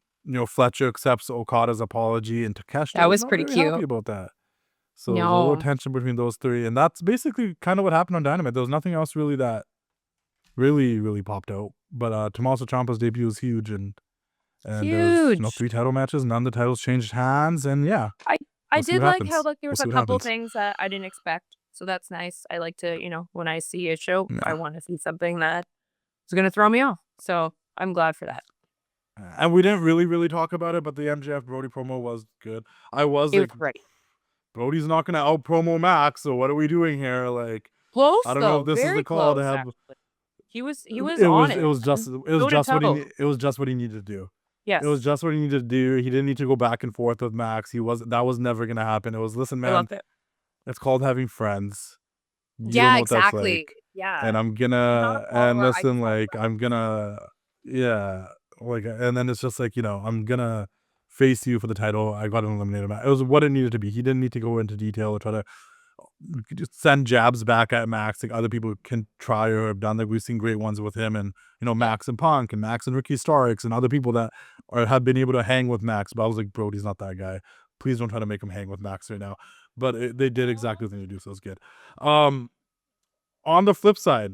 [SPEAKER 1] Fletcher accepts Okada's apology, and Takeshita
[SPEAKER 2] That
[SPEAKER 1] was
[SPEAKER 2] was
[SPEAKER 1] not
[SPEAKER 2] pretty
[SPEAKER 1] very happy
[SPEAKER 2] cute.
[SPEAKER 1] about that. So there's a little
[SPEAKER 2] No.
[SPEAKER 1] tension between those three, and that's basically kind of what happened on Dynamite. There was nothing else really that really popped out. But Tommaso Ciampa's debut was huge, and there's 3
[SPEAKER 2] Huge.
[SPEAKER 1] title matches. None of the titles changed hands, and yeah,
[SPEAKER 2] I
[SPEAKER 1] we'll see
[SPEAKER 2] did
[SPEAKER 1] what
[SPEAKER 2] like
[SPEAKER 1] happens.
[SPEAKER 2] how like there
[SPEAKER 1] We'll
[SPEAKER 2] was
[SPEAKER 1] see
[SPEAKER 2] a
[SPEAKER 1] what
[SPEAKER 2] couple
[SPEAKER 1] happens.
[SPEAKER 2] things that I didn't expect. So that's nice. I like to, when I see a show, I
[SPEAKER 1] Yeah.
[SPEAKER 2] want to see something that is going to throw me off. So I'm glad for that.
[SPEAKER 1] And we didn't really talk about it, but the MJF Brody promo was good. I was
[SPEAKER 2] It
[SPEAKER 1] like,
[SPEAKER 2] was great.
[SPEAKER 1] Brody's not gonna out promo Max, so what are we doing here? Like,
[SPEAKER 2] Close
[SPEAKER 1] I don't know
[SPEAKER 2] though,
[SPEAKER 1] if this is
[SPEAKER 2] very
[SPEAKER 1] the call to
[SPEAKER 2] close
[SPEAKER 1] have.
[SPEAKER 2] actually. He was on it, man. Toe to toe.
[SPEAKER 1] It was just what he needed to do. It was
[SPEAKER 2] Yes,
[SPEAKER 1] just what he needed to do. He didn't need to go back and forth with Max. That was never gonna happen. It was, listen,
[SPEAKER 2] I
[SPEAKER 1] man,
[SPEAKER 2] loved it.
[SPEAKER 1] it's called having friends. You don't
[SPEAKER 2] Yeah,
[SPEAKER 1] know what that's
[SPEAKER 2] exactly.
[SPEAKER 1] like.
[SPEAKER 2] Yeah,
[SPEAKER 1] And I'm
[SPEAKER 2] it's not a
[SPEAKER 1] gonna and
[SPEAKER 2] follower. I
[SPEAKER 1] listen,
[SPEAKER 2] just want
[SPEAKER 1] like I'm
[SPEAKER 2] friends.
[SPEAKER 1] gonna yeah, like and then it's just like, I'm gonna face you for the title. I got an eliminated match. It was what it needed to be. He didn't need to go into detail or try to just send jabs back at Max like other people can try or have done. Like we've seen great ones with him and Max and Punk and Max and Ricky Starks and other people that have been able to hang with Max. But I was like, Brody's not that guy. Please don't try to make him hang with Max right now. But they did exactly what they need to do, so it's good. On the flip side,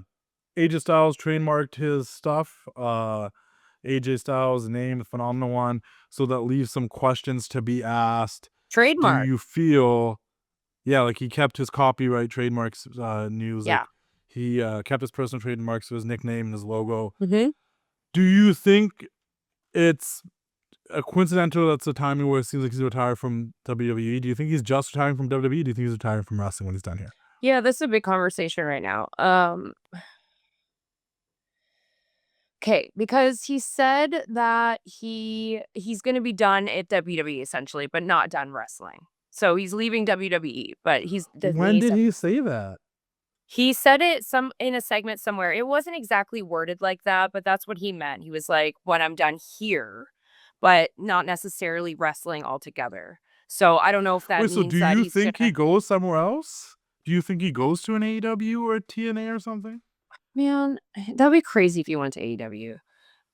[SPEAKER 1] AJ Styles trademarked his stuff. AJ Styles name, phenomenal one. So that leaves some questions to be asked. Do
[SPEAKER 2] Trademark.
[SPEAKER 1] you feel, yeah, like he kept his copyright trademarks news.
[SPEAKER 2] Yeah.
[SPEAKER 1] Like he kept his personal trademarks, so his nickname and his logo.
[SPEAKER 2] Mm-hmm.
[SPEAKER 1] Do you think it's a coincidental that's a timing where it seems like he's retired from WWE? Do you think he's just retiring from WWE? Do you think he's retiring from wrestling when he's done here?
[SPEAKER 2] Yeah, this is a big conversation right now. Okay, because he said that he's going to be done at WWE essentially, but not done wrestling. So he's leaving WWE, but
[SPEAKER 1] When did he say that?
[SPEAKER 2] He said it in a segment somewhere. It wasn't exactly worded like that, but that's what he meant. He was like, when I'm done here, but not necessarily wrestling altogether. So I don't know if that
[SPEAKER 1] Wait, so
[SPEAKER 2] means
[SPEAKER 1] do
[SPEAKER 2] that
[SPEAKER 1] you
[SPEAKER 2] he's
[SPEAKER 1] think
[SPEAKER 2] gonna.
[SPEAKER 1] he goes somewhere else? Do you think he goes to an AEW or a TNA or something?
[SPEAKER 2] Man, that'd be crazy if you went to AEW.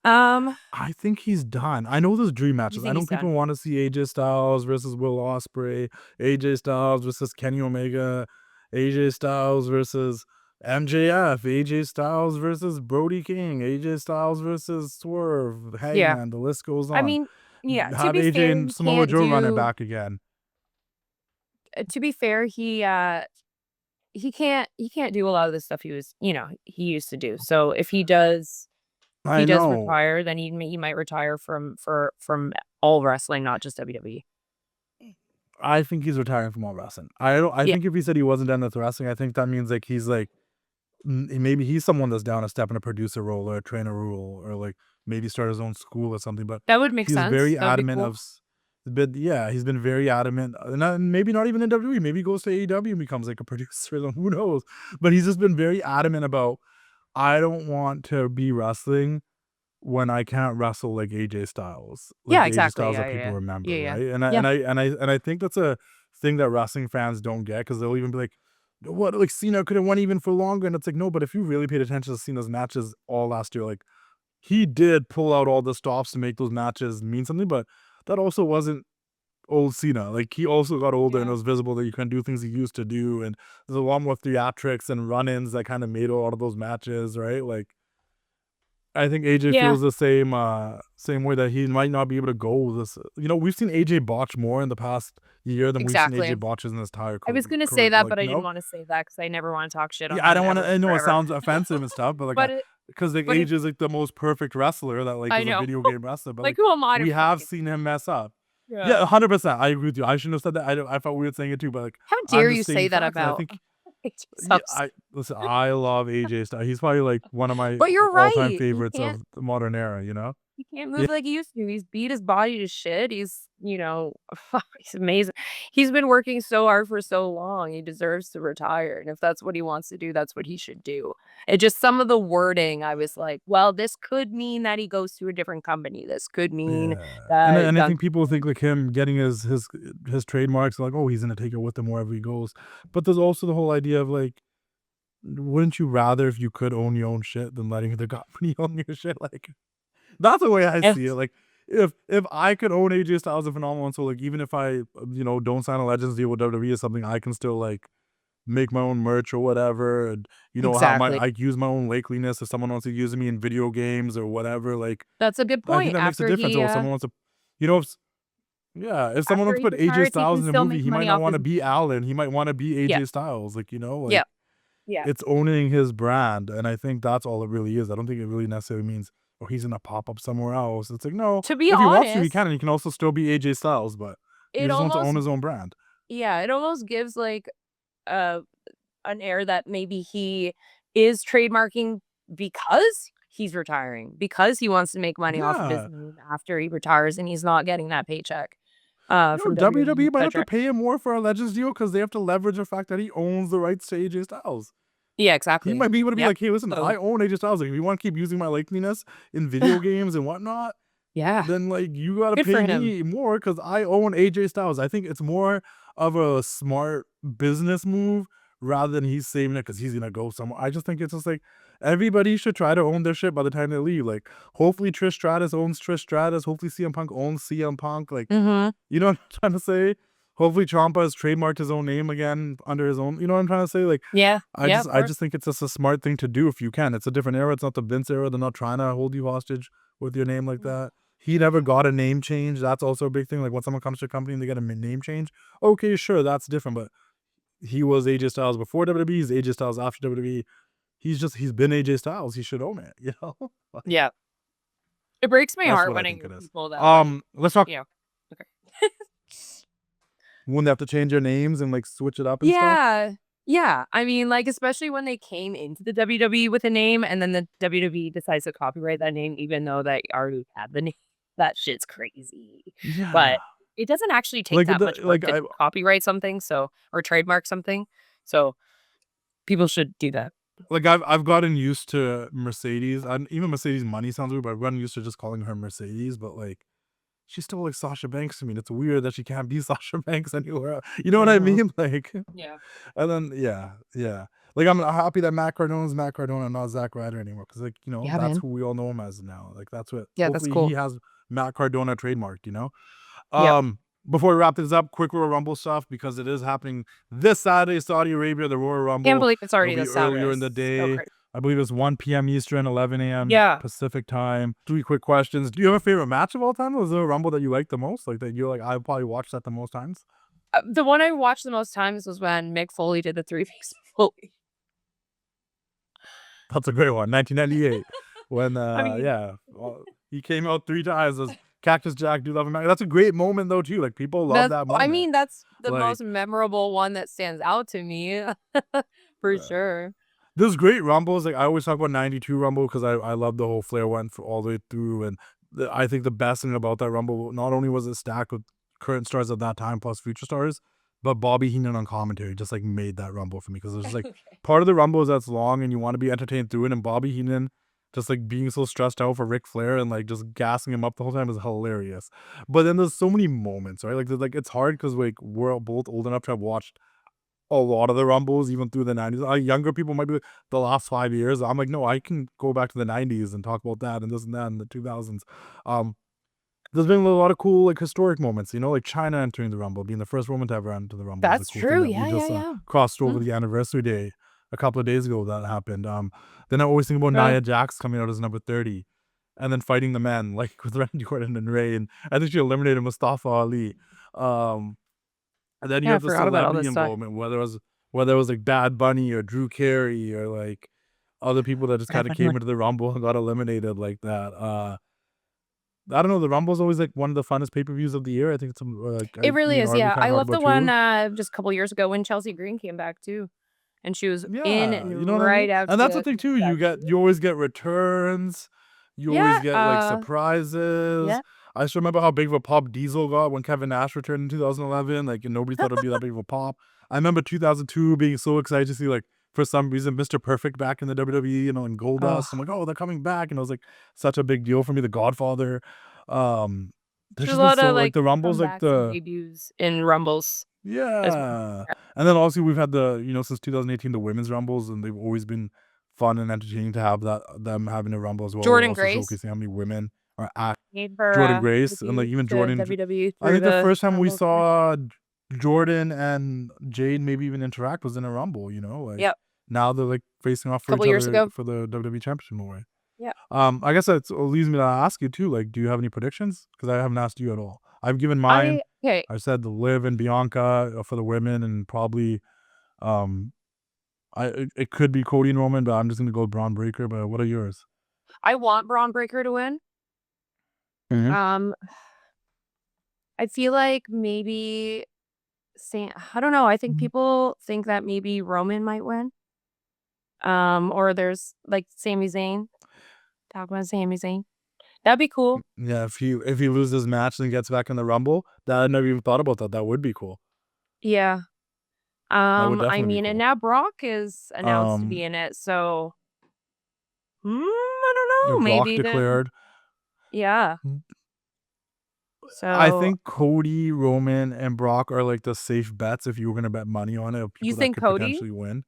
[SPEAKER 1] I think he's done. I know there's dream matches. I know people want to see AJ Styles versus Will Ospreay, AJ Styles versus Kenny Omega, AJ Styles versus MJF, AJ Styles versus Brody King, AJ Styles versus Swerve,
[SPEAKER 2] Yeah.
[SPEAKER 1] Hangman. The list goes on.
[SPEAKER 2] I mean, yeah. To
[SPEAKER 1] Have
[SPEAKER 2] be
[SPEAKER 1] AJ
[SPEAKER 2] fair,
[SPEAKER 1] and
[SPEAKER 2] he
[SPEAKER 1] Samoa
[SPEAKER 2] can't
[SPEAKER 1] Joe run it
[SPEAKER 2] do.
[SPEAKER 1] back again.
[SPEAKER 2] To be fair, he can't do a lot of the stuff he used to do. So if he does. If
[SPEAKER 1] I
[SPEAKER 2] he does
[SPEAKER 1] know.
[SPEAKER 2] retire, then he might retire from all wrestling, not just WWE.
[SPEAKER 1] I think he's retiring from all wrestling. I think if he said he wasn't done with wrestling, I think that means like he's like maybe he's someone that's down to step in a producer role or a trainer role or like maybe start his own school or something. But
[SPEAKER 2] That would make sense.
[SPEAKER 1] Very
[SPEAKER 2] That would be
[SPEAKER 1] adamant
[SPEAKER 2] cool.
[SPEAKER 1] of. But yeah, he's been very adamant. Maybe not even in WWE. Maybe he goes to AEW and becomes like a producer. Who knows? But he's just been very adamant about. I don't want to be wrestling when I can't wrestle like AJ Styles. Like
[SPEAKER 2] Yeah,
[SPEAKER 1] the AJ
[SPEAKER 2] exactly.
[SPEAKER 1] Styles
[SPEAKER 2] Yeah,
[SPEAKER 1] that people
[SPEAKER 2] yeah.
[SPEAKER 1] remember,
[SPEAKER 2] Yeah, yeah.
[SPEAKER 1] right?
[SPEAKER 2] Yeah.
[SPEAKER 1] And I think that's a thing that wrestling fans don't get because they'll even be like, what, like Cena could have won even for longer. And it's like, no, but if you really paid attention to Cena's matches all last year, like he did pull out all the stops to make those matches mean something, but that also wasn't old Cena. Like, he also got older and it
[SPEAKER 2] Yeah.
[SPEAKER 1] was visible that you couldn't do things he used to do. And there's a lot more theatrics and run-ins that kind of made a lot of those matches, right? Like, I think AJ
[SPEAKER 2] Yeah.
[SPEAKER 1] feels the same way that he might not be able to go this. You know, we've seen AJ botch more in the past year than we've seen
[SPEAKER 2] Exactly.
[SPEAKER 1] AJ botches in his entire
[SPEAKER 2] I was gonna say
[SPEAKER 1] career.
[SPEAKER 2] that,
[SPEAKER 1] Like,
[SPEAKER 2] but I
[SPEAKER 1] you
[SPEAKER 2] didn't
[SPEAKER 1] know,
[SPEAKER 2] want to say that because I never want to talk shit on
[SPEAKER 1] yeah, I
[SPEAKER 2] him
[SPEAKER 1] don't want
[SPEAKER 2] ever,
[SPEAKER 1] to. I know it
[SPEAKER 2] forever.
[SPEAKER 1] sounds offensive and stuff, but like,
[SPEAKER 2] But it,
[SPEAKER 1] because like
[SPEAKER 2] but it,
[SPEAKER 1] AJ is like the most perfect wrestler that like
[SPEAKER 2] I
[SPEAKER 1] is a
[SPEAKER 2] know.
[SPEAKER 1] video game wrestler, but
[SPEAKER 2] Like,
[SPEAKER 1] like
[SPEAKER 2] who am I to
[SPEAKER 1] we have
[SPEAKER 2] fucking?
[SPEAKER 1] seen him mess up.
[SPEAKER 2] Yeah.
[SPEAKER 1] Yeah, 100%. I agree with you. I shouldn't have said that. I felt weird saying it too, but like
[SPEAKER 2] How
[SPEAKER 1] I'm
[SPEAKER 2] dare
[SPEAKER 1] just
[SPEAKER 2] you
[SPEAKER 1] stating
[SPEAKER 2] say that
[SPEAKER 1] facts. And I
[SPEAKER 2] about
[SPEAKER 1] think
[SPEAKER 2] AJ
[SPEAKER 1] yeah,
[SPEAKER 2] Styles?
[SPEAKER 1] listen. I love AJ Styles. He's probably like one of my
[SPEAKER 2] But you're
[SPEAKER 1] all-time
[SPEAKER 2] right.
[SPEAKER 1] favorites of the modern era. You know?
[SPEAKER 2] He can't
[SPEAKER 1] Yeah,
[SPEAKER 2] move like he used to. He's beat his body to shit. He's, you know, he's amazing. He's been working so hard for so long. He deserves to retire. And if that's what he wants to do, that's what he should do. It just some of the wording, I was like, well, this could mean that he goes to a different company. This could mean
[SPEAKER 1] yeah.
[SPEAKER 2] that
[SPEAKER 1] And I think
[SPEAKER 2] Gunther.
[SPEAKER 1] people think like him getting his trademarks, like, oh, he's gonna take it with him wherever he goes. But there's also the whole idea of like, wouldn't you rather if you could own your own shit than letting the company own your shit? Like, that's the way I
[SPEAKER 2] If,
[SPEAKER 1] see it. Like, if I could own AJ Styles and Phenomenal, so like even if I don't sign a Legends deal with WWE or something, I can still like make my own merch or whatever, and have
[SPEAKER 2] exactly.
[SPEAKER 1] I use my own lakeliness if someone wants to use me in video games or whatever. Like,
[SPEAKER 2] That's a good
[SPEAKER 1] I think
[SPEAKER 2] point.
[SPEAKER 1] that makes a difference. Or if someone wants to, if someone
[SPEAKER 2] After
[SPEAKER 1] wants
[SPEAKER 2] he
[SPEAKER 1] to put AJ
[SPEAKER 2] retires, he
[SPEAKER 1] Styles
[SPEAKER 2] can
[SPEAKER 1] in a
[SPEAKER 2] still
[SPEAKER 1] movie,
[SPEAKER 2] make
[SPEAKER 1] he might
[SPEAKER 2] money
[SPEAKER 1] not
[SPEAKER 2] off
[SPEAKER 1] want
[SPEAKER 2] his.
[SPEAKER 1] to be Allen. He might want to be
[SPEAKER 2] Yeah.
[SPEAKER 1] AJ Styles. Like,
[SPEAKER 2] Yeah.
[SPEAKER 1] like
[SPEAKER 2] Yeah.
[SPEAKER 1] it's owning his brand, and I think that's all it really is. I don't think it really necessarily means, oh, he's gonna pop up somewhere else. It's like, no,
[SPEAKER 2] To be
[SPEAKER 1] if he wants to, he
[SPEAKER 2] honest,
[SPEAKER 1] can, and he can also still be AJ Styles, but he
[SPEAKER 2] it
[SPEAKER 1] just wants to
[SPEAKER 2] almost,
[SPEAKER 1] own his own brand.
[SPEAKER 2] yeah, it almost gives like uh an air that maybe he is trademarking because he's retiring, because he wants to make money off of his
[SPEAKER 1] Yeah.
[SPEAKER 2] name after he retires and he's not getting that paycheck from WWE,
[SPEAKER 1] WWE might have to
[SPEAKER 2] etc.
[SPEAKER 1] pay him more for a Legends deal because they have to leverage the fact that he owns the rights to AJ Styles.
[SPEAKER 2] Yeah,
[SPEAKER 1] He
[SPEAKER 2] exactly.
[SPEAKER 1] might be able to be
[SPEAKER 2] Yep.
[SPEAKER 1] like, hey, listen,
[SPEAKER 2] So,
[SPEAKER 1] I own AJ Styles. Like, if you want to keep using my likeliness in video games and whatnot,
[SPEAKER 2] yeah,
[SPEAKER 1] then like you gotta
[SPEAKER 2] good for
[SPEAKER 1] pay
[SPEAKER 2] him.
[SPEAKER 1] me more because I own AJ Styles. I think it's more of a smart business move rather than he's saving it because he's gonna go somewhere. I just think it's just like everybody should try to own their shit by the time they leave. Like, hopefully Trish Stratus owns Trish Stratus. Hopefully CM Punk owns CM Punk. Like,
[SPEAKER 2] Mm-hmm.
[SPEAKER 1] you know what I'm trying to say? Hopefully Ciampa has trademarked his own name again under his own. You know what I'm trying to say? Like,
[SPEAKER 2] Yeah. Yeah, of
[SPEAKER 1] I
[SPEAKER 2] course.
[SPEAKER 1] just think it's just a smart thing to do if you can. It's a different era. It's not the Vince era. They're not trying to hold you hostage with your name like that. He never got a name change. That's also a big thing. Like, when someone comes to a company and they get a name change, okay, sure, that's different. But he was AJ Styles before WWE. He's AJ Styles after WWE. He's been AJ Styles. He should own it. You know, Like,
[SPEAKER 2] Yeah. It breaks my
[SPEAKER 1] that's
[SPEAKER 2] heart
[SPEAKER 1] what I
[SPEAKER 2] when I
[SPEAKER 1] think
[SPEAKER 2] hear
[SPEAKER 1] it is.
[SPEAKER 2] people that like,
[SPEAKER 1] Let's talk.
[SPEAKER 2] you know, okay.
[SPEAKER 1] Wouldn't they have to change their names and like switch it up and stuff?
[SPEAKER 2] Yeah. Yeah. I mean, like, especially when they came into the WWE with a name and then the WWE decides to copyright that name, even though they already had the name. That shit's crazy.
[SPEAKER 1] Yeah,
[SPEAKER 2] But it doesn't actually take
[SPEAKER 1] like
[SPEAKER 2] that much work to
[SPEAKER 1] I
[SPEAKER 2] copyright something, so, or trademark something. So people should do that.
[SPEAKER 1] like I've gotten used to Mercedes. And even Mercedes Money sounds weird, but I've gotten used to just calling her Mercedes. But like, she's still like Sasha Banks to me. And it's weird that she can't be Sasha Banks anywhere. You know what I mean? Like,
[SPEAKER 2] Yeah.
[SPEAKER 1] and then yeah. Like, I'm happy that Matt Cardona's Matt Cardona, not Zack Ryder anymore. Because like,
[SPEAKER 2] Yeah,
[SPEAKER 1] that's
[SPEAKER 2] man.
[SPEAKER 1] who we all know him as now. Like, that's what.
[SPEAKER 2] Yeah, that's
[SPEAKER 1] Hopefully
[SPEAKER 2] cool.
[SPEAKER 1] he has Matt Cardona trademarked.
[SPEAKER 2] Yep.
[SPEAKER 1] Before we wrap this up, quick Royal Rumble stuff because it is happening this Saturday, Saudi Arabia. The Royal
[SPEAKER 2] Can't
[SPEAKER 1] Rumble.
[SPEAKER 2] believe it's
[SPEAKER 1] It'll
[SPEAKER 2] already
[SPEAKER 1] be
[SPEAKER 2] this Saturday.
[SPEAKER 1] earlier in the
[SPEAKER 2] So
[SPEAKER 1] day.
[SPEAKER 2] crazy.
[SPEAKER 1] I believe it's 1 p.m. Eastern, 11 a.m.
[SPEAKER 2] Yeah.
[SPEAKER 1] Pacific time. 3 quick questions. Do you have a favorite match of all time? Was there a Rumble that you liked the most? Like, that you're like, I probably watched that the most times?
[SPEAKER 2] The one I watched the most times was when Mick Foley did the 3-piece Foley.
[SPEAKER 1] That's a great one. 1998. When,
[SPEAKER 2] I mean,
[SPEAKER 1] he came out 3 times as Cactus Jack, Do Love and Mac. That's a great moment, though, too. Like, people love that moment.
[SPEAKER 2] I mean, that's the
[SPEAKER 1] Like,
[SPEAKER 2] most memorable one that stands out to me, for sure.
[SPEAKER 1] there's great Rumbles. Like, I always talk about 92 Rumble because I love the whole Flair one for all the way through. And I think the best thing about that Rumble, not only was it stacked with current stars of that time plus future stars, but Bobby Heenan on commentary just like made that Rumble for me because there's like part of the Rumble is that's long and you want to be entertained through it, and Bobby Heenan just like being so stressed out for Ric Flair and like just gassing him up the whole time is hilarious. But then there's so many moments, right? Like it's hard because like we're both old enough to have watched a lot of the Rumbles, even through the 90s. Younger people might be like, the last 5 years. I'm like, no, I can go back to the 90s and talk about that and this and that in the 2000s. there's been a lot of cool like historic moments, you know, like China entering the Rumble, being the first woman to ever enter the Rumble.
[SPEAKER 2] That's
[SPEAKER 1] is a cool
[SPEAKER 2] true.
[SPEAKER 1] thing that we just crossed over the anniversary day a couple of days ago that happened. Then I always think about Nia Jax coming out as number 30 and then fighting the men like with Randy Orton and Ray, and I think she eliminated Mustafa Ali. And then you
[SPEAKER 2] Yeah, I
[SPEAKER 1] have the
[SPEAKER 2] forgot about all
[SPEAKER 1] celebrity
[SPEAKER 2] this stuff.
[SPEAKER 1] involvement, whether it was like Bad Bunny or Drew Carey or like other people that just kind of came into the Rumble and got eliminated like that. I don't know. The Rumble's always like one of the funnest pay-per-views of the year. I think it's like
[SPEAKER 2] It really is. Yeah, I love the
[SPEAKER 1] too.
[SPEAKER 2] one just a couple years ago when Chelsea Green came back too, and she was in
[SPEAKER 1] Yeah,
[SPEAKER 2] and
[SPEAKER 1] you know what I
[SPEAKER 2] right
[SPEAKER 1] mean?
[SPEAKER 2] after.
[SPEAKER 1] And that's the
[SPEAKER 2] the
[SPEAKER 1] thing too. You always get returns. You always get like surprises.
[SPEAKER 2] yeah.
[SPEAKER 1] I just remember how big of a pop Diesel got when Kevin Nash returned in 2011. Like, and nobody thought it'd be that big of a pop. I remember 2002 being so excited to see like for some reason Mr. Perfect back in the WWE, you know, in Goldust. I'm like, oh, they're coming back, and it was like such a big deal for me. The Godfather. There's
[SPEAKER 2] There's a
[SPEAKER 1] just been
[SPEAKER 2] lot
[SPEAKER 1] so
[SPEAKER 2] of
[SPEAKER 1] like the Rumbles, like
[SPEAKER 2] comebacks and
[SPEAKER 1] the
[SPEAKER 2] debuts in Rumbles.
[SPEAKER 1] yeah. And then also we've had the, you know, since 2018, the women's Rumbles, and they've always been fun and entertaining to have them having a Rumble as well.
[SPEAKER 2] Jordan
[SPEAKER 1] also
[SPEAKER 2] Grace.
[SPEAKER 1] showcasing how many women are at
[SPEAKER 2] For,
[SPEAKER 1] Jordan Grace and like even Jordan.
[SPEAKER 2] WWE
[SPEAKER 1] I think the first time we
[SPEAKER 2] Rumbles.
[SPEAKER 1] saw Jordan and Jade maybe even interact was in a Rumble, you know? Like now they're like facing off for
[SPEAKER 2] Couple
[SPEAKER 1] each
[SPEAKER 2] years
[SPEAKER 1] other
[SPEAKER 2] ago.
[SPEAKER 1] for the WWE Championship away.
[SPEAKER 2] Yeah.
[SPEAKER 1] I guess that leads me to ask you too, like, do you have any predictions? Because I haven't asked you at all. I've given mine. I said the Liv and Bianca for the women, and probably it could be Cody and Roman, but I'm just gonna go Braun Breaker. But what are yours?
[SPEAKER 2] I want Braun Breaker to win. I feel like maybe I don't know. I think people think that maybe Roman might win. Or there's like Sami Zayn. Talk about Sami Zayn. That'd be cool.
[SPEAKER 1] Yeah, if he loses this match and gets back in the Rumble, that I never even thought about that. That would be cool.
[SPEAKER 2] Yeah.
[SPEAKER 1] That would
[SPEAKER 2] I
[SPEAKER 1] definitely be
[SPEAKER 2] mean,
[SPEAKER 1] cool.
[SPEAKER 2] and now Brock is announced to be in it, so I don't know.
[SPEAKER 1] Brock
[SPEAKER 2] Maybe
[SPEAKER 1] declared.
[SPEAKER 2] Yeah. So
[SPEAKER 1] I think Cody, Roman, and Brock are like the safe bets if you were gonna bet money on it. Of people
[SPEAKER 2] You
[SPEAKER 1] that
[SPEAKER 2] think
[SPEAKER 1] could
[SPEAKER 2] Cody?
[SPEAKER 1] potentially win.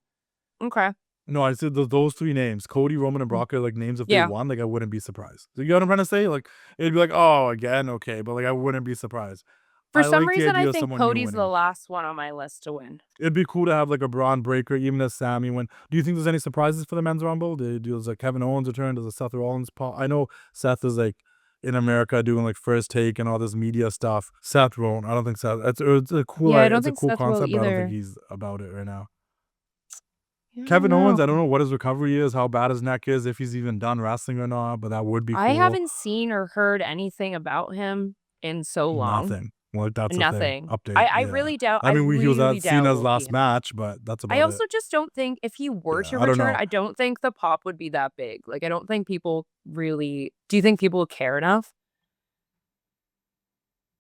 [SPEAKER 2] Okay.
[SPEAKER 1] No, I said those three names, Cody, Roman, and Brock, are like names if they won. Like I wouldn't be surprised. You know what I'm trying to say? Like it'd be like, oh, again, okay, but like I wouldn't be surprised.
[SPEAKER 2] For
[SPEAKER 1] I
[SPEAKER 2] some
[SPEAKER 1] like the
[SPEAKER 2] reason,
[SPEAKER 1] idea
[SPEAKER 2] I
[SPEAKER 1] of
[SPEAKER 2] think
[SPEAKER 1] someone new
[SPEAKER 2] Cody's the
[SPEAKER 1] winning.
[SPEAKER 2] last one on my list to win.
[SPEAKER 1] It'd be cool to have like a Braun Breaker, even if Sami win. Do you think there's any surprises for the men's Rumble? Does like Kevin Owens return? Does a Seth Rollins pop? I know Seth is like in America doing like First Take and all this media stuff. Seth won't. I don't think Seth. It's a cool.
[SPEAKER 2] Yeah, I don't
[SPEAKER 1] it's a
[SPEAKER 2] think
[SPEAKER 1] cool
[SPEAKER 2] Seth will
[SPEAKER 1] concept, but I don't think
[SPEAKER 2] either.
[SPEAKER 1] he's about it right now.
[SPEAKER 2] Yeah,
[SPEAKER 1] Kevin Owens, I don't know what his recovery is, how bad his neck is, if he's even done wrestling or not, but that would be cool.
[SPEAKER 2] I haven't seen or heard anything about him in so long.
[SPEAKER 1] Nothing. Well, that's
[SPEAKER 2] Nothing.
[SPEAKER 1] the thing. Update.
[SPEAKER 2] I really doubt.
[SPEAKER 1] I mean, he was
[SPEAKER 2] really
[SPEAKER 1] at Cena's
[SPEAKER 2] doubt
[SPEAKER 1] last match, but that's about
[SPEAKER 2] I
[SPEAKER 1] it.
[SPEAKER 2] also just don't think if he were to
[SPEAKER 1] I don't
[SPEAKER 2] return,
[SPEAKER 1] know.
[SPEAKER 2] I don't think the pop would be that big. Like, I don't think people really. Do you think people care enough?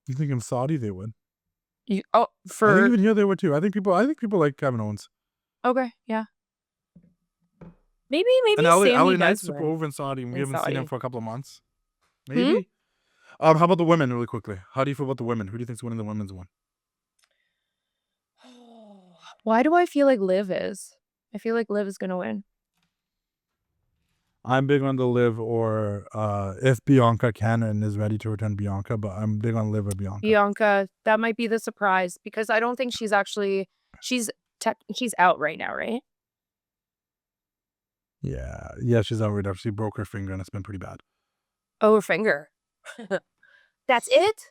[SPEAKER 1] You think in Saudi they would?
[SPEAKER 2] Oh,
[SPEAKER 1] I think even here they would too. I think people like Kevin Owens.
[SPEAKER 2] Okay, yeah. Maybe
[SPEAKER 1] And
[SPEAKER 2] Sammy
[SPEAKER 1] LA
[SPEAKER 2] does
[SPEAKER 1] Knight's
[SPEAKER 2] win.
[SPEAKER 1] over in Saudi, and we haven't seen him for a couple of months.
[SPEAKER 2] Hmm?
[SPEAKER 1] Maybe. How about the women, really quickly? How do you feel about the women? Who do you think's winning the women's one?
[SPEAKER 2] Why do I feel like Liv is? I feel like Liv is gonna win.
[SPEAKER 1] I'm big on the Liv or if Bianca can and is ready to return, Bianca, but I'm big on Liv or Bianca.
[SPEAKER 2] Bianca, that might be the surprise because I don't think she's actually she's out right now, right?
[SPEAKER 1] Yeah, she's out right now. She broke her finger and it's been pretty bad.
[SPEAKER 2] Oh, her finger. That's it?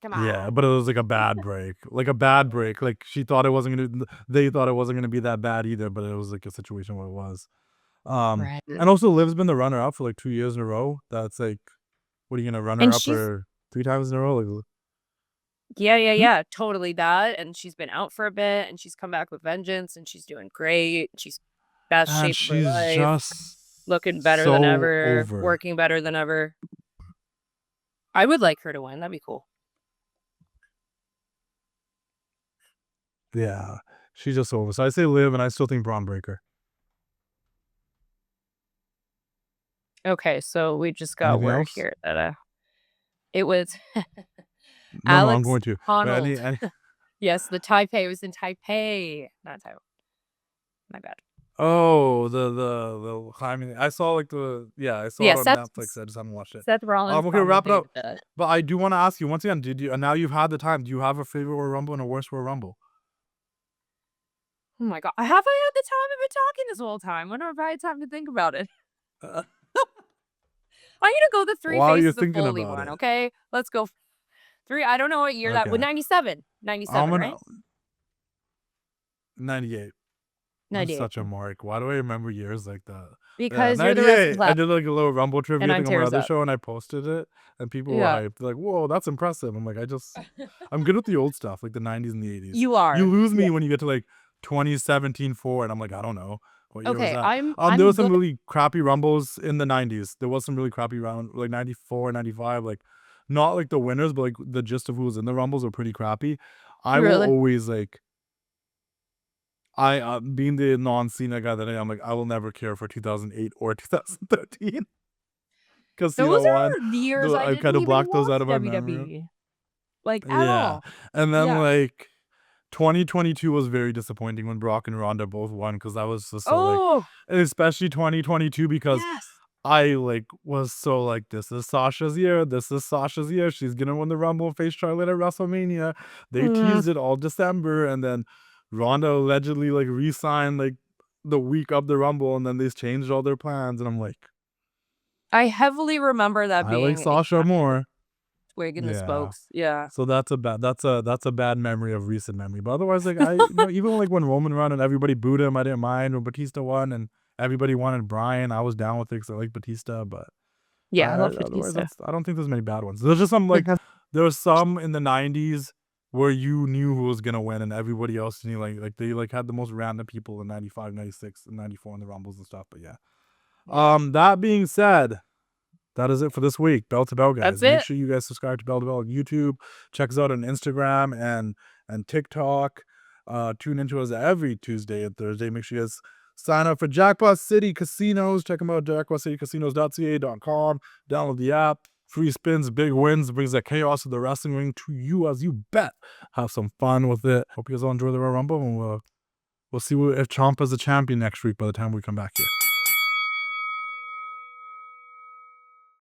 [SPEAKER 2] Come on.
[SPEAKER 1] Yeah, but it was like a bad break. Like a bad break. Like they thought it wasn't gonna be that bad either, but it was like a situation where it was.
[SPEAKER 2] Right.
[SPEAKER 1] And also Liv's been the runner up for like 2 years in a row. That's like, what are you gonna run her up for 3 times in a row? Like,
[SPEAKER 2] Yeah, totally that. And she's been out for a bit and she's come back with vengeance and she's doing great. She's best shape of her life.
[SPEAKER 1] She's just
[SPEAKER 2] looking better than
[SPEAKER 1] so
[SPEAKER 2] ever,
[SPEAKER 1] over.
[SPEAKER 2] working better than ever. I would like her to win. That'd be cool.
[SPEAKER 1] Yeah, she's just over. So I say Liv, and I still think Braun Breaker.
[SPEAKER 2] Okay, so we just got
[SPEAKER 1] Anything
[SPEAKER 2] word
[SPEAKER 1] else?
[SPEAKER 2] here that it was
[SPEAKER 1] No,
[SPEAKER 2] Alex
[SPEAKER 1] I'm going to.
[SPEAKER 2] Honnold. Yes, the Taipei was in Taipei, not Taiwan. My bad.
[SPEAKER 1] Oh, the climbing. I saw like I saw it on Netflix. I just haven't watched it.
[SPEAKER 2] Seth Rollins.
[SPEAKER 1] Okay, wrap it up.
[SPEAKER 2] dominated that.
[SPEAKER 1] But I do want to ask you once again. And now you've had the time. Do you have a favorite Royal Rumble and a worst Royal Rumble?
[SPEAKER 2] Oh my God. Have I had the time? I've been talking this whole time. When have I had time to think about it? I'm going to go the three
[SPEAKER 1] While you're
[SPEAKER 2] faces of
[SPEAKER 1] thinking
[SPEAKER 2] Foley
[SPEAKER 1] about
[SPEAKER 2] one,
[SPEAKER 1] it.
[SPEAKER 2] okay? Let's go. Three. I don't know what year that was.
[SPEAKER 1] Okay.
[SPEAKER 2] 97. 97, right?
[SPEAKER 1] 98. I'm
[SPEAKER 2] 98.
[SPEAKER 1] such a mark. Why do I remember years like that?
[SPEAKER 2] Because you're the wrestling
[SPEAKER 1] 98. I
[SPEAKER 2] class.
[SPEAKER 1] did like a little Rumble trivia
[SPEAKER 2] And I'm
[SPEAKER 1] thing on my
[SPEAKER 2] tears
[SPEAKER 1] other
[SPEAKER 2] up.
[SPEAKER 1] show, and I posted it, and people were
[SPEAKER 2] Yeah.
[SPEAKER 1] hyped. They're like, "Whoa, that's impressive." I'm like, I'm good with the old stuff, like the 90s and the 80s.
[SPEAKER 2] You are.
[SPEAKER 1] You lose me when you get to like 2017 4, and I'm like, I don't know. What year was
[SPEAKER 2] Okay,
[SPEAKER 1] that?
[SPEAKER 2] I'm
[SPEAKER 1] There was some
[SPEAKER 2] good.
[SPEAKER 1] really crappy Rumbles in the 90s. There was some really crappy round, like 94, 95, like not like the winners, but like the gist of who was in the Rumbles were pretty crappy. I will
[SPEAKER 2] Really?
[SPEAKER 1] always like. Being the non-Cena guy that I am, like, I will never care for 2008 or 2013. Because Cena
[SPEAKER 2] Those
[SPEAKER 1] won.
[SPEAKER 2] are the years I
[SPEAKER 1] I
[SPEAKER 2] didn't
[SPEAKER 1] kind of
[SPEAKER 2] even
[SPEAKER 1] blocked those
[SPEAKER 2] watch
[SPEAKER 1] out of my memory.
[SPEAKER 2] WWE. Like, at
[SPEAKER 1] Yeah.
[SPEAKER 2] all.
[SPEAKER 1] And then,
[SPEAKER 2] Yeah.
[SPEAKER 1] like, 2022 was very disappointing when Brock and Ronda both won, because that was just so, like,
[SPEAKER 2] Oh,
[SPEAKER 1] and especially 2022, because
[SPEAKER 2] yes.
[SPEAKER 1] I, like, was so, like, this is Sasha's year. This is Sasha's year. She's going to win the Rumble and face Charlotte at WrestleMania. They teased it all December, and then Ronda allegedly, like, re-signed, like, the week of the Rumble, and then they changed all their plans, and I'm like,
[SPEAKER 2] I heavily remember that
[SPEAKER 1] I
[SPEAKER 2] being
[SPEAKER 1] like Sasha more.
[SPEAKER 2] twig in the
[SPEAKER 1] Yeah.
[SPEAKER 2] spokes. Yeah.
[SPEAKER 1] So that's a bad memory of recent memory. But otherwise, like, even like when Roman won and everybody booed him, I didn't mind. When Batista won and everybody wanted Bryan, I was down with it because I like Batista. But
[SPEAKER 2] Yeah, I love
[SPEAKER 1] otherwise,
[SPEAKER 2] Batista.
[SPEAKER 1] I don't think there's many bad ones. There's just some like there was some in the 90s where you knew who was gonna win and everybody else knew, like they like had the most random people in 95, 96, and 94 in the Rumbles and stuff. But yeah. That being said, that is it for this week. Bell to Bell, guys.
[SPEAKER 2] That's
[SPEAKER 1] Make
[SPEAKER 2] it.
[SPEAKER 1] sure you guys subscribe to Bell on YouTube. Check us out on Instagram and TikTok. Tune into us every Tuesday and Thursday. Make sure you guys sign up for Jackpot City Casinos. Check them out, jackpotcitycasinos.ca.com. Download the app. Free spins, big wins. Brings that chaos of the wrestling ring to you as you bet. Have some fun with it. Hope you guys all enjoy the Royal Rumble, and we'll see if Ciampa's the champion next week by the time we come back here.